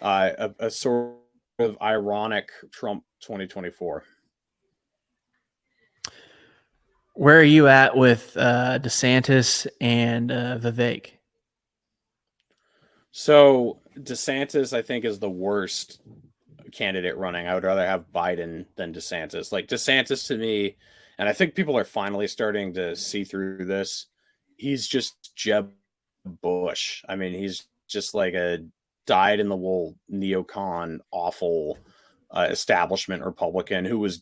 A sort of ironic Trump 2024. Where are you at with DeSantis and Vivek? So DeSantis, I think, is the worst candidate running. I would rather have Biden than DeSantis. Like, DeSantis to me, and I think people are finally starting to see through this, he's just Jeb Bush. I mean, he's just like a dyed-in-the-wool neocon, awful establishment Republican who was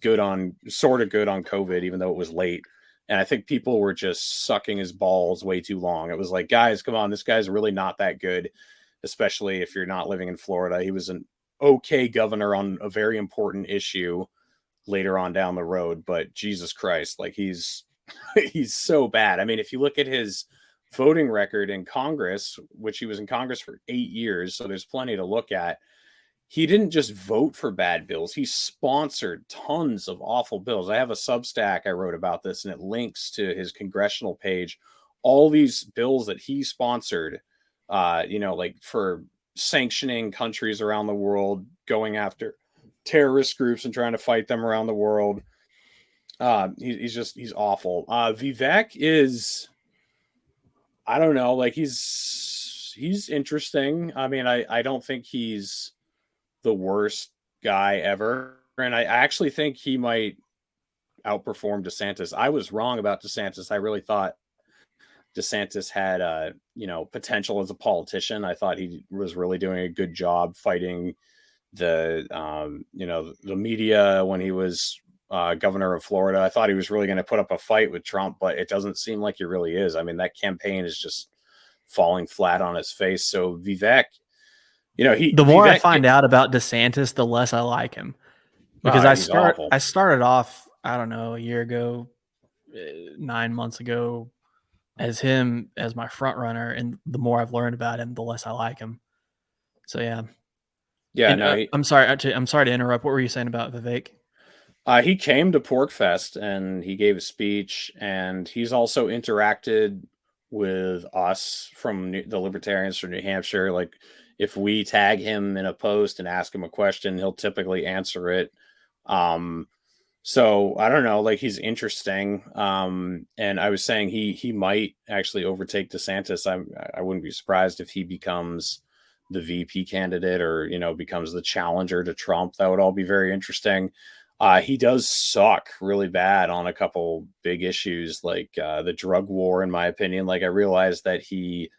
sort of good on COVID, even though it was late. And I think people were just sucking his balls way too long. It was like, guys, come on, this guy's really not that good, especially if you're not living in Florida. He was an okay governor on a very important issue later on down the road, but Jesus Christ, like he's so bad. I mean, if you look at his voting record in Congress, which he was in Congress for 8 years, so there's plenty to look at. He didn't just vote for bad bills. He sponsored tons of awful bills. I have a Substack I wrote about this, and it links to his congressional page. All these bills that he sponsored, like for sanctioning countries around the world, going after terrorist groups and trying to fight them around the world. He's awful. Vivek is, I don't know, like he's interesting. I mean, I don't think he's the worst guy ever. And I actually think he might outperform DeSantis. I was wrong about DeSantis. I really thought DeSantis had potential as a politician. I thought he was really doing a good job fighting the the media when he was governor of Florida. I thought he was really going to put up a fight with Trump, but it doesn't seem like he really is. I mean, that campaign is just falling flat on his face. So Vivek, The more I find out about DeSantis, the less I like him, because he's awful. I started off, I don't know, a year ago, 9 months ago, as him as my front runner, and the more I've learned about him, the less I like him. So yeah. And I'm sorry to interrupt. What were you saying about Vivek? He came to PorcFest and he gave a speech, and he's also interacted with us from the Libertarians from New Hampshire. Like, if we tag him in a post and ask him a question, he'll typically answer it. So I don't know, like, he's interesting. And I was saying he might actually overtake DeSantis. I wouldn't be surprised if he becomes the VP candidate, or becomes the challenger to Trump. That would all be very interesting. He does suck really bad on a couple big issues, like the drug war, in my opinion. Like, I realize that he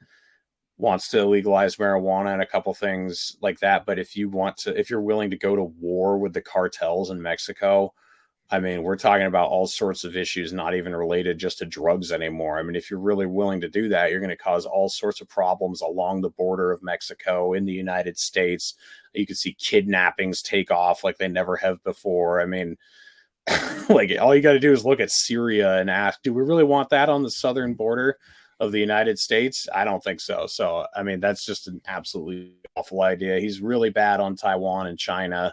wants to legalize marijuana and a couple things like that. But if you're willing to go to war with the cartels in Mexico, I mean, we're talking about all sorts of issues, not even related just to drugs anymore. I mean, if you're really willing to do that, you're going to cause all sorts of problems along the border of Mexico in the United States. You could see kidnappings take off like they never have before. I mean, like, all you got to do is look at Syria and ask, do we really want that on the southern border of the United States? I don't think so. So, I mean, that's just an absolutely awful idea. He's really bad on Taiwan and China.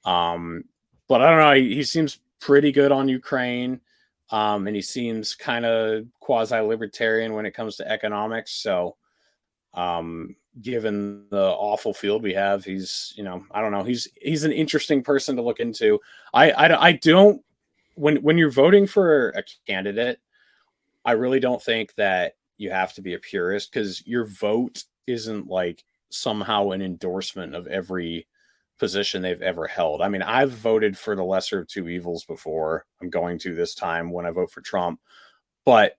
But I don't know. He seems pretty good on Ukraine. And he seems kind of quasi-libertarian when it comes to economics. So, given the awful field we have, he's, I don't know. He's an interesting person to look into. I don't, when you're voting for a candidate, I really don't think that you have to be a purist, because your vote isn't like somehow an endorsement of every position they've ever held. I mean, I've voted for the lesser of two evils before. I'm going to this time when I vote for Trump. But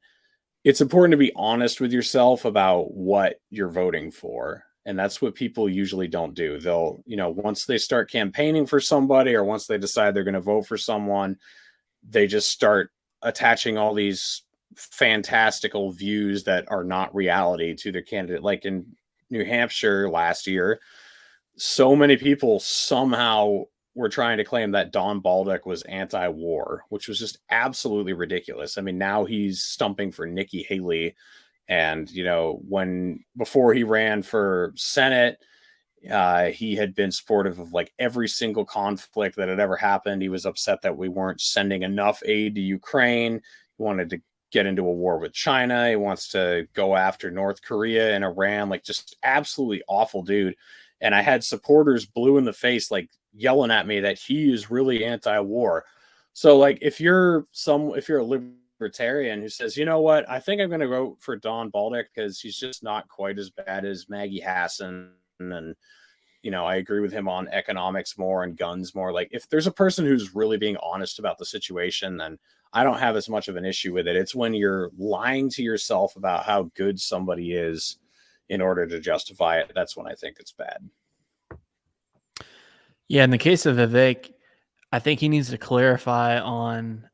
it's important to be honest with yourself about what you're voting for. And that's what people usually don't do. They'll, once they start campaigning for somebody, or once they decide they're going to vote for someone, they just start attaching all these fantastical views that are not reality to their candidate. Like in New Hampshire last year, so many people somehow were trying to claim that Don Baldock was anti-war, which was just absolutely ridiculous. I mean, now he's stumping for Nikki Haley. And, before he ran for Senate, he had been supportive of like every single conflict that had ever happened. He was upset that we weren't sending enough aid to Ukraine. He wanted to get into a war with China. He wants to go after North Korea and Iran, like, just absolutely awful dude. And I had supporters blue in the face, like, yelling at me that he is really anti-war. So, like, if you're a libertarian who says, you know what, I think I'm going to vote for Don Baldock because he's just not quite as bad as Maggie Hassan, and I agree with him on economics more and guns more. Like, if there's a person who's really being honest about the situation, then I don't have as much of an issue with it. It's when you're lying to yourself about how good somebody is in order to justify it, that's when I think it's bad. Yeah, in the case of Vivek, I think he needs to clarify on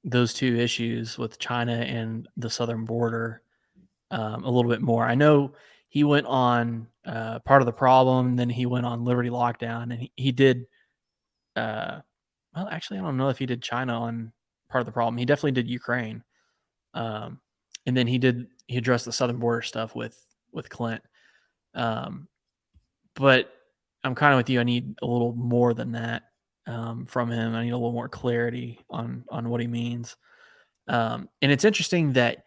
those two issues with China and the southern border a little bit more. I know he went on Part of the Problem, then he went on Liberty Lockdown, and he did. Well, actually, I don't know if he did China on Part of the Problem. He definitely did Ukraine, and then he addressed the southern border stuff with Clint. But I'm kind of with you. I need a little more than that from him. I need a little more clarity on what he means. And it's interesting that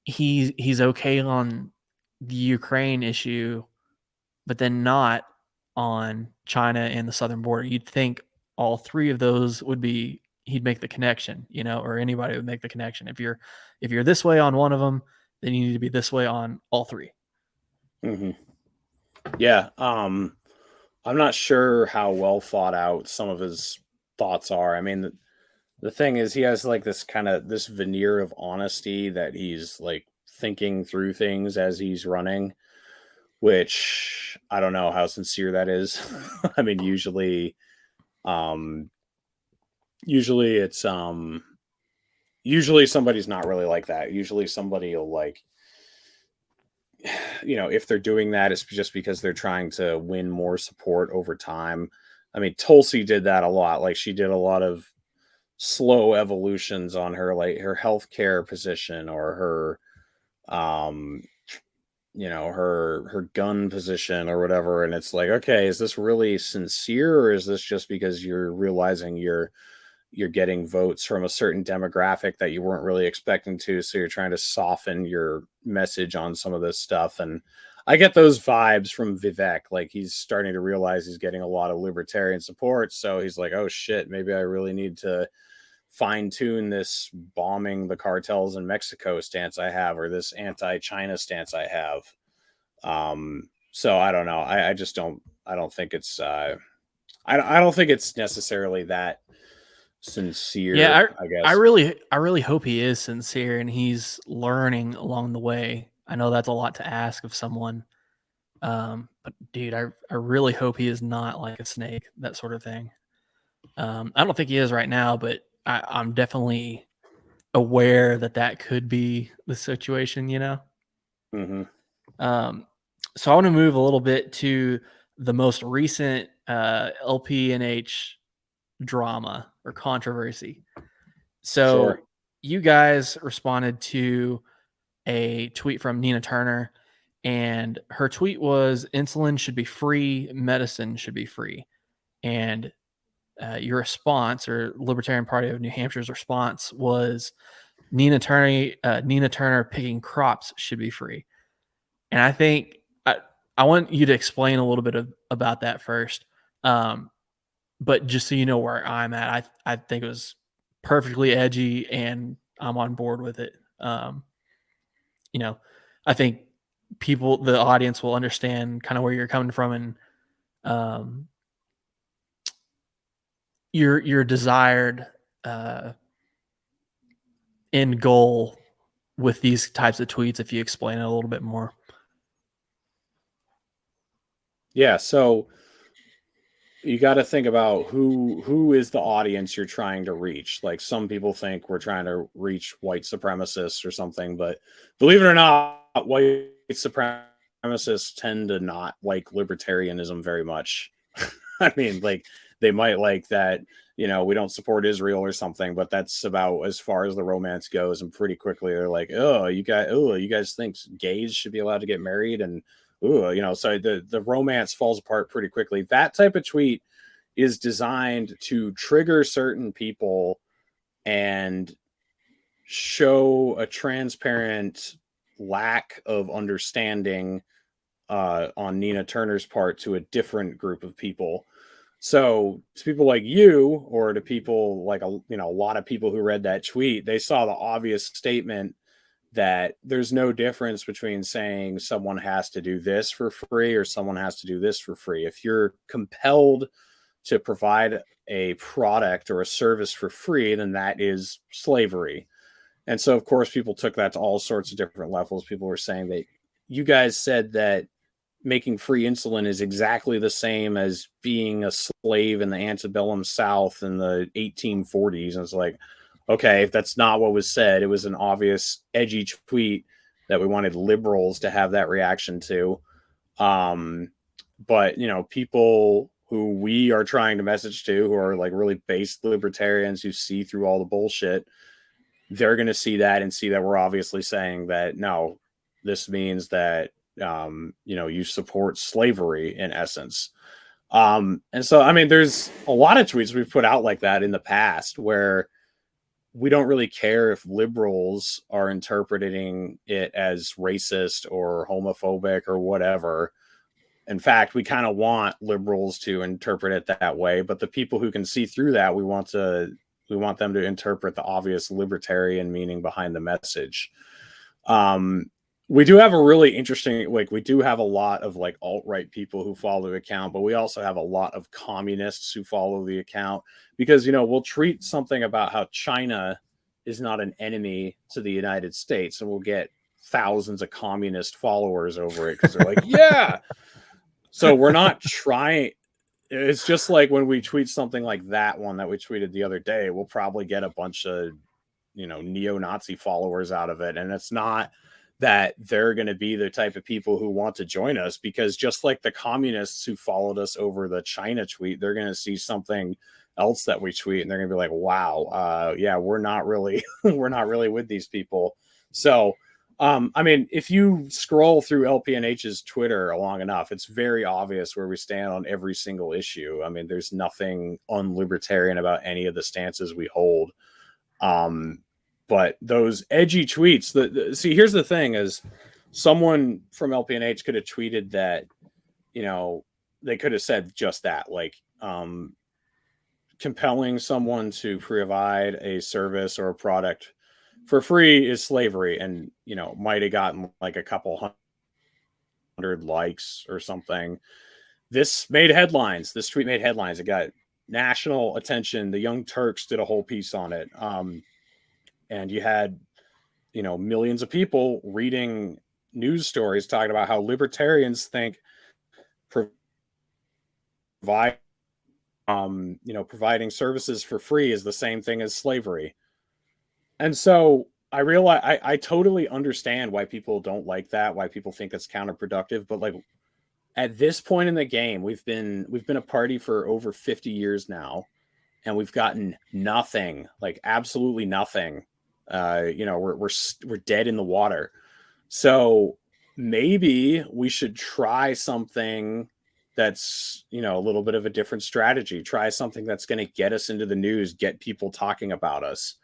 he's okay on the Ukraine issue, but then not on China and the southern border. You'd think all three of those he'd make the connection, or anybody would make the connection. If you're this way on one of them, then you need to be this way on all three. Mm-hmm. Yeah. I'm not sure how well thought out some of his thoughts are. I mean, the thing is, he has like this veneer of honesty that he's like thinking through things as he's running, which I don't know how sincere that is. I mean, usually it's usually somebody's not really like that. Usually somebody will, like, if they're doing that, it's just because they're trying to win more support over time. I mean, Tulsi did that a lot. Like, she did a lot of slow evolutions on her, like her healthcare position, or her gun position or whatever. And it's like, okay, is this really sincere, or is this just because you're realizing you're getting votes from a certain demographic that you weren't really expecting to, so you're trying to soften your message on some of this stuff? And I get those vibes from Vivek. Like, he's starting to realize he's getting a lot of libertarian support, so he's like, oh shit, maybe I really need to fine tune this bombing the cartels in Mexico stance I have, or this anti-China stance I have. So I don't know. I just don't. I don't think it's. I don't think it's necessarily that sincere. Yeah, I I guess. really hope he is sincere and he's learning along the way. I know that's a lot to ask of someone. But dude, I really hope he is not like a snake, that sort of thing. I don't think he is right now, but I'm definitely aware that that could be the situation, you know? Mm-hmm. So I want to move a little bit to the most recent LPNH drama or controversy. So Sure. you guys responded to a tweet from Nina Turner, and her tweet was insulin should be free, medicine should be free. And your response, or Libertarian Party of New Hampshire's response, was Nina Turner picking crops should be free. And I think I want you to explain a little bit about that first. But just so you know where I'm at, I think it was perfectly edgy, and I'm on board with it. You know, I think the audience will understand kind of where you're coming from, and um, your desired end goal with these types of tweets if you explain it a little bit more. Yeah. So you got to think about who is the audience you're trying to reach. Like, some people think we're trying to reach white supremacists or something, but believe it or not, white supremacists tend to not like libertarianism very much. I mean, like, they might like that, we don't support Israel or something, but that's about as far as the romance goes. And pretty quickly they're like, oh, you guys think gays should be allowed to get married? And so the romance falls apart pretty quickly. That type of tweet is designed to trigger certain people and show a transparent lack of understanding on Nina Turner's part to a different group of people. So to people like you, or to people like a lot of people who read that tweet, they saw the obvious statement that there's no difference between saying someone has to do this for free or someone has to do this for free. If you're compelled to provide a product or a service for free, then that is slavery. And so, of course, people took that to all sorts of different levels. People were saying that you guys said that making free insulin is exactly the same as being a slave in the antebellum South in the 1840s. And it's like, okay, if that's not what was said, it was an obvious edgy tweet that we wanted liberals to have that reaction to. But people who we are trying to message to, who are like really based libertarians who see through all the bullshit, they're going to see that and see that we're obviously saying that, no, this means that, you support slavery in essence. And so, I mean, there's a lot of tweets we've put out like that in the past where we don't really care if liberals are interpreting it as racist or homophobic or whatever. In fact, we kind of want liberals to interpret it that way, but the people who can see through that, we want them to interpret the obvious libertarian meaning behind the message. We do have a really interesting, we do have a lot of like alt-right people who follow the account, but we also have a lot of communists who follow the account because, we'll treat something about how China is not an enemy to the United States, and we'll get thousands of communist followers over it because they're like, yeah. So we're not trying. It's just like when we tweet something like that one that we tweeted the other day, we'll probably get a bunch of, neo-Nazi followers out of it. And it's not that they're going to be the type of people who want to join us, because just like the communists who followed us over the China tweet, they're going to see something else that we tweet and they're going to be like, wow, yeah, we're not really, we're not really with these people. So, I mean, if you scroll through LPNH's Twitter long enough, it's very obvious where we stand on every single issue. I mean, there's nothing unlibertarian about any of the stances we hold. But those edgy tweets, see, here's the thing is someone from LPNH could have tweeted that, they could have said just that, like, compelling someone to provide a service or a product for free is slavery, and might have gotten like a couple hundred likes or something. This made headlines. This tweet made headlines. It got national attention. The Young Turks did a whole piece on it, and you had millions of people reading news stories talking about how libertarians think providing services for free is the same thing as slavery. And so I realize I totally understand why people don't like that, why people think it's counterproductive. But like at this point in the game, we've been a party for over 50 years now, and we've gotten nothing, like absolutely nothing. We're dead in the water. So maybe we should try something that's a little bit of a different strategy. Try something that's going to get us into the news, get people talking about us.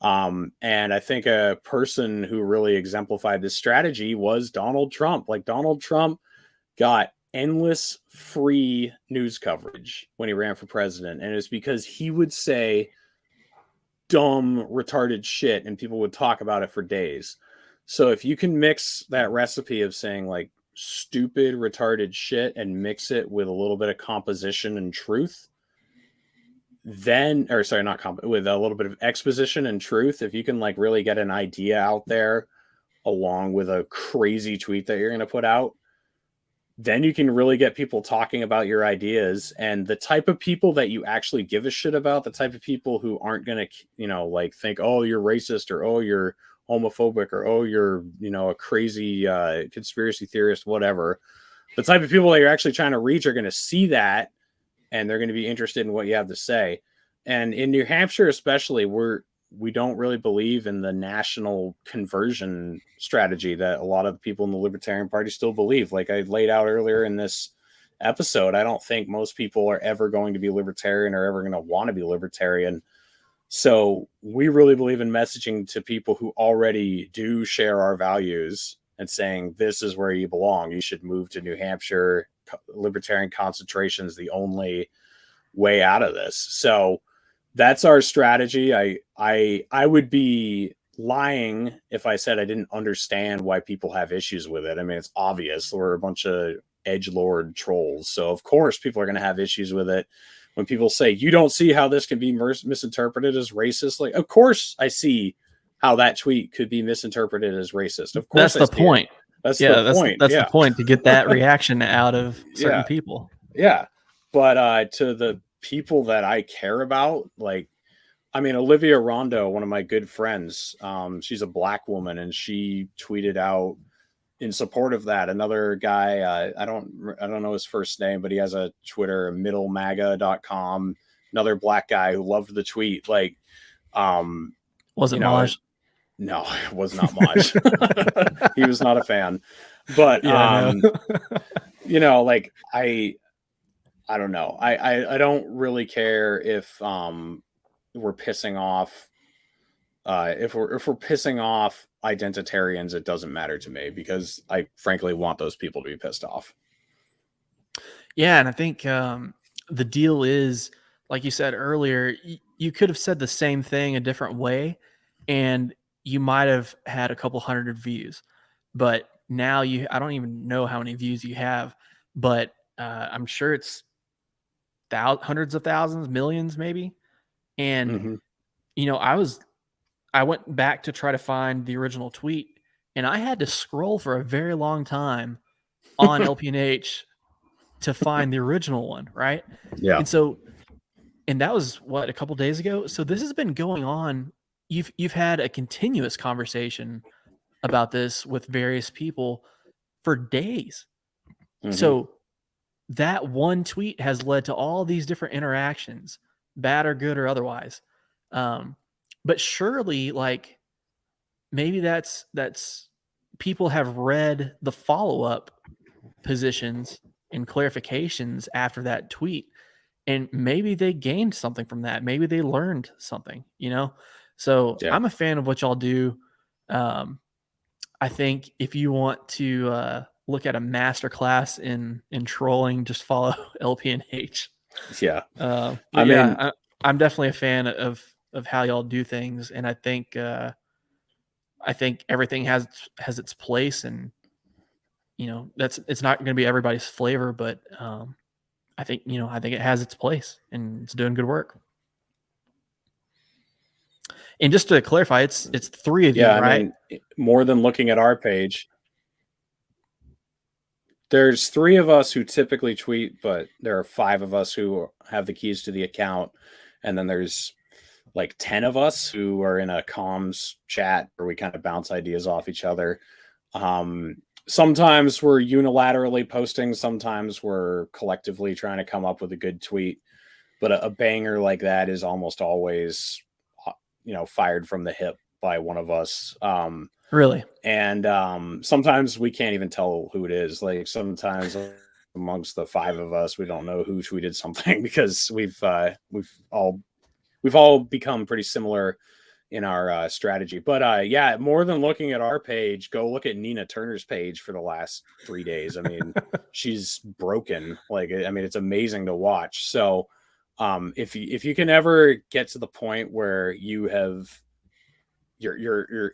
And I think a person who really exemplified this strategy was Donald Trump. Like Donald Trump got endless free news coverage when he ran for president. And it's because he would say dumb, retarded shit and people would talk about it for days. So if you can mix that recipe of saying like stupid, retarded shit and mix it with a little bit of composition and truth, with a little bit of exposition and truth, if you can like really get an idea out there along with a crazy tweet that you're going to put out, then you can really get people talking about your ideas. And the type of people that you actually give a shit about, the type of people who aren't going to, like think, oh, you're racist, or, oh, you're homophobic, or, oh, you're, a crazy conspiracy theorist, whatever. The type of people that you're actually trying to reach are going to see that, and they're going to be interested in what you have to say. And in New Hampshire, especially, we don't really believe in the national conversion strategy that a lot of the people in the Libertarian Party still believe. Like I laid out earlier in this episode, I don't think most people are ever going to be libertarian or ever going to want to be libertarian. So we really believe in messaging to people who already do share our values and saying, this is where you belong. You should move to New Hampshire. Libertarian concentration is the only way out of this. So that's our strategy. I would be lying if I said I didn't understand why people have issues with it. I mean, it's obvious. We're a bunch of edgelord trolls. So of course people are going to have issues with it. When people say, you don't see how this can be misinterpreted as racist. Like, of course I see how that tweet could be misinterpreted as racist. Of course. That's the point. That's the point. That's the point, to get that reaction out of certain people. Yeah. But to the people that I care about, like, I mean, Olivia Rondo, one of my good friends, she's a black woman, and she tweeted out in support of that. Another guy, I don't know his first name, but he has a Twitter, middlemaga.com, another black guy who loved the tweet. Like, was it Maj? No, it was not Maj. He was not a fan. But like I don't know. I don't really care if we're pissing off if we're pissing off identitarians. It doesn't matter to me, because I frankly want those people to be pissed off. Yeah, and I think the deal is, like you said earlier, you could have said the same thing a different way, and you might have had a couple hundred views. But now I don't even know how many views you have, but I'm sure it's hundreds of thousands, millions maybe. And I went back to try to find the original tweet, and I had to scroll for a very long time on LPNH to find the original one, right? Yeah. And that was what, a couple days ago. So this has been going on. You've had a continuous conversation about this with various people for days. Mm-hmm. So that one tweet has led to all these different interactions, bad or good or otherwise. But surely, like, maybe that's people have read the follow up positions and clarifications after that tweet, and maybe they gained something from that. Maybe they learned something, you know? So Yeah. I'm a fan of what y'all do. Um, I think if you want to look at a master class in trolling, just follow LPNH. Yeah. I But yeah, mean, I'm definitely a fan of how y'all do things, and I think everything has its place, and it's not going to be everybody's flavor, but I think it has its place, and it's doing good work. And just to clarify, it's three of you, yeah, I right? mean, more than looking at our page, there's 3 of us who typically tweet, but there are 5 of us who have the keys to the account. And then there's like 10 of us who are in a comms chat where we kind of bounce ideas off each other. Sometimes we're unilaterally posting, sometimes we're collectively trying to come up with a good tweet. But a banger like that is almost always, fired from the hip by one of us. Really? And sometimes we can't even tell who it is. Like sometimes amongst the 5 of us, we don't know who tweeted something because we've all become pretty similar in our strategy. But yeah, more than looking at our page, go look at Nina Turner's page for the last 3 days. I mean, she's broken. Like, I mean, it's amazing to watch. So if you can ever get to the point where you're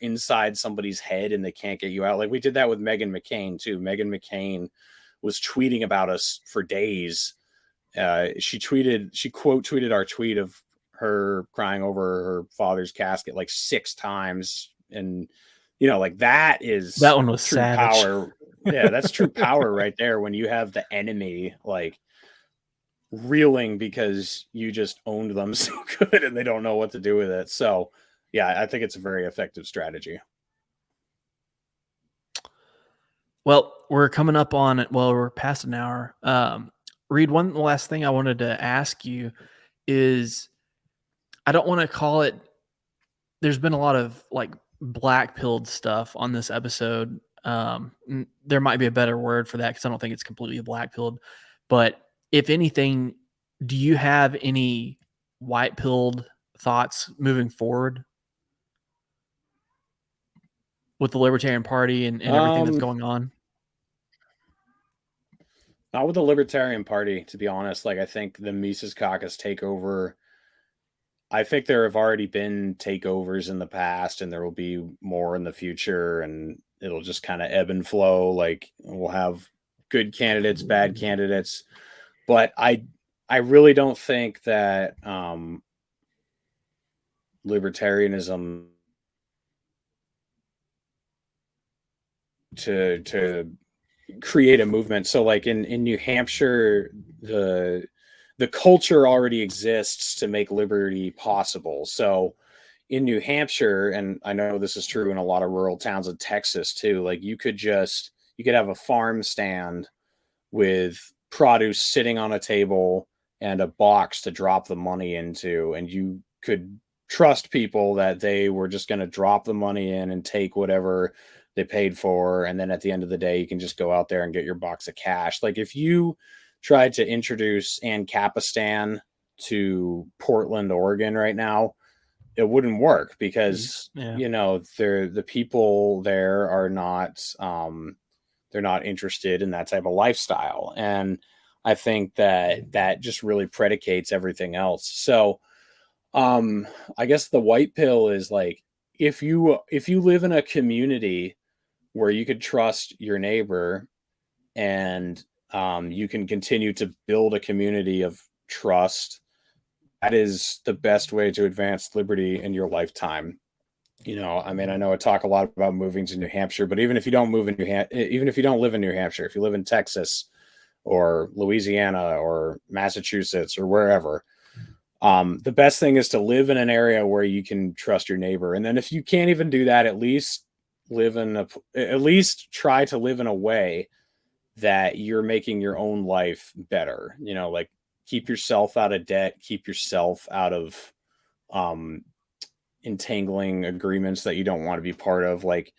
inside somebody's head and they can't get you out, like we did that with Meghan McCain too. Meghan McCain was tweeting about us for days. She quote tweeted our tweet of her crying over her father's casket like 6 times. And, like that That is one was true savage. power. Yeah, that's true power right there when you have the enemy like reeling because you just owned them so good and they don't know what to do with it. So, yeah, I think it's a very effective strategy. Well, we're coming up on it. Well, we're past an hour. Reed, one last thing I wanted to ask you is, I don't want to call it. There's been a lot of like black pilled stuff on this episode. There might be a better word for that because I don't think it's completely black pilled. But if anything, do you have any white pilled thoughts moving forward with the Libertarian Party and everything that's going on? Not with the Libertarian Party, to be honest. Like, I think the Mises Caucus takeover, I think there have already been takeovers in the past and there will be more in the future, and it'll just kind of ebb and flow. Like, we'll have good candidates, bad candidates. But I really don't think that libertarianism to create a movement. So like in New Hampshire, the culture already exists to make liberty possible. So in New Hampshire, and I know this is true in a lot of rural towns in Texas too, like you could have a farm stand with produce sitting on a table and a box to drop the money into, and you could trust people that they were just going to drop the money in and take whatever they paid for, and then at the end of the day you can just go out there and get your box of cash. Like if you tried to introduce Ancapistan to Portland, Oregon right now, it wouldn't work because Yeah. the people there are not they're not interested in that type of lifestyle. And I think that just really predicates everything else. So I guess the white pill is like, if you live in a community where you could trust your neighbor, and you can continue to build a community of trust, that is the best way to advance liberty in your lifetime. I mean, I know I talk a lot about moving to New Hampshire, but even if you don't move in even if you don't live in New Hampshire, if you live in Texas or Louisiana or Massachusetts or wherever, the best thing is to live in an area where you can trust your neighbor. And then if you can't even do that, at least try to live in a way that you're making your own life better. Like keep yourself out of debt, keep yourself out of um entangling agreements that you don't want to be part of. Like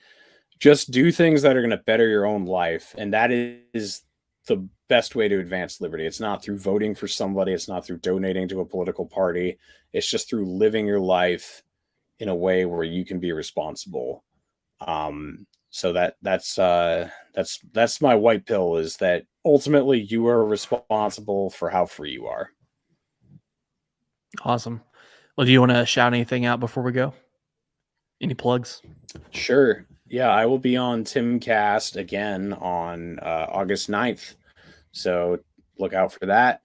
just do things that are going to better your own life, and that is the best way to advance liberty. It's not through voting for somebody, it's not through donating to a political party, it's just through living your life in a way where you can be responsible. So that's my white pill, is that ultimately you are responsible for how free you are. Awesome. Well, do you want to shout anything out before we go? Any plugs? Sure. Yeah, I will be on Timcast again on August 9th. So look out for that.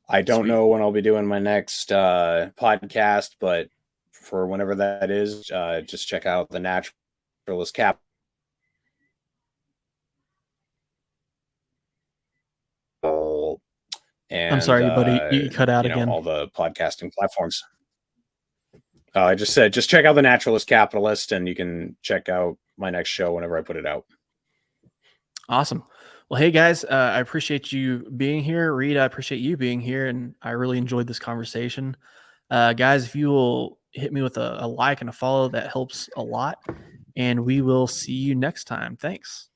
I don't know when I'll be doing my next podcast, but for whenever that is, just check out the Naturalist Cap. And I'm sorry, buddy. You cut out again. all the podcasting platforms. I just said, just check out the Naturalist Capitalist, and you can check out my next show whenever I put it out. Awesome. Well, hey guys, I appreciate you being here. Reed, I appreciate you being here, and I really enjoyed this conversation. Guys, if you will hit me with a like and a follow, that helps a lot. And we will see you next time. Thanks.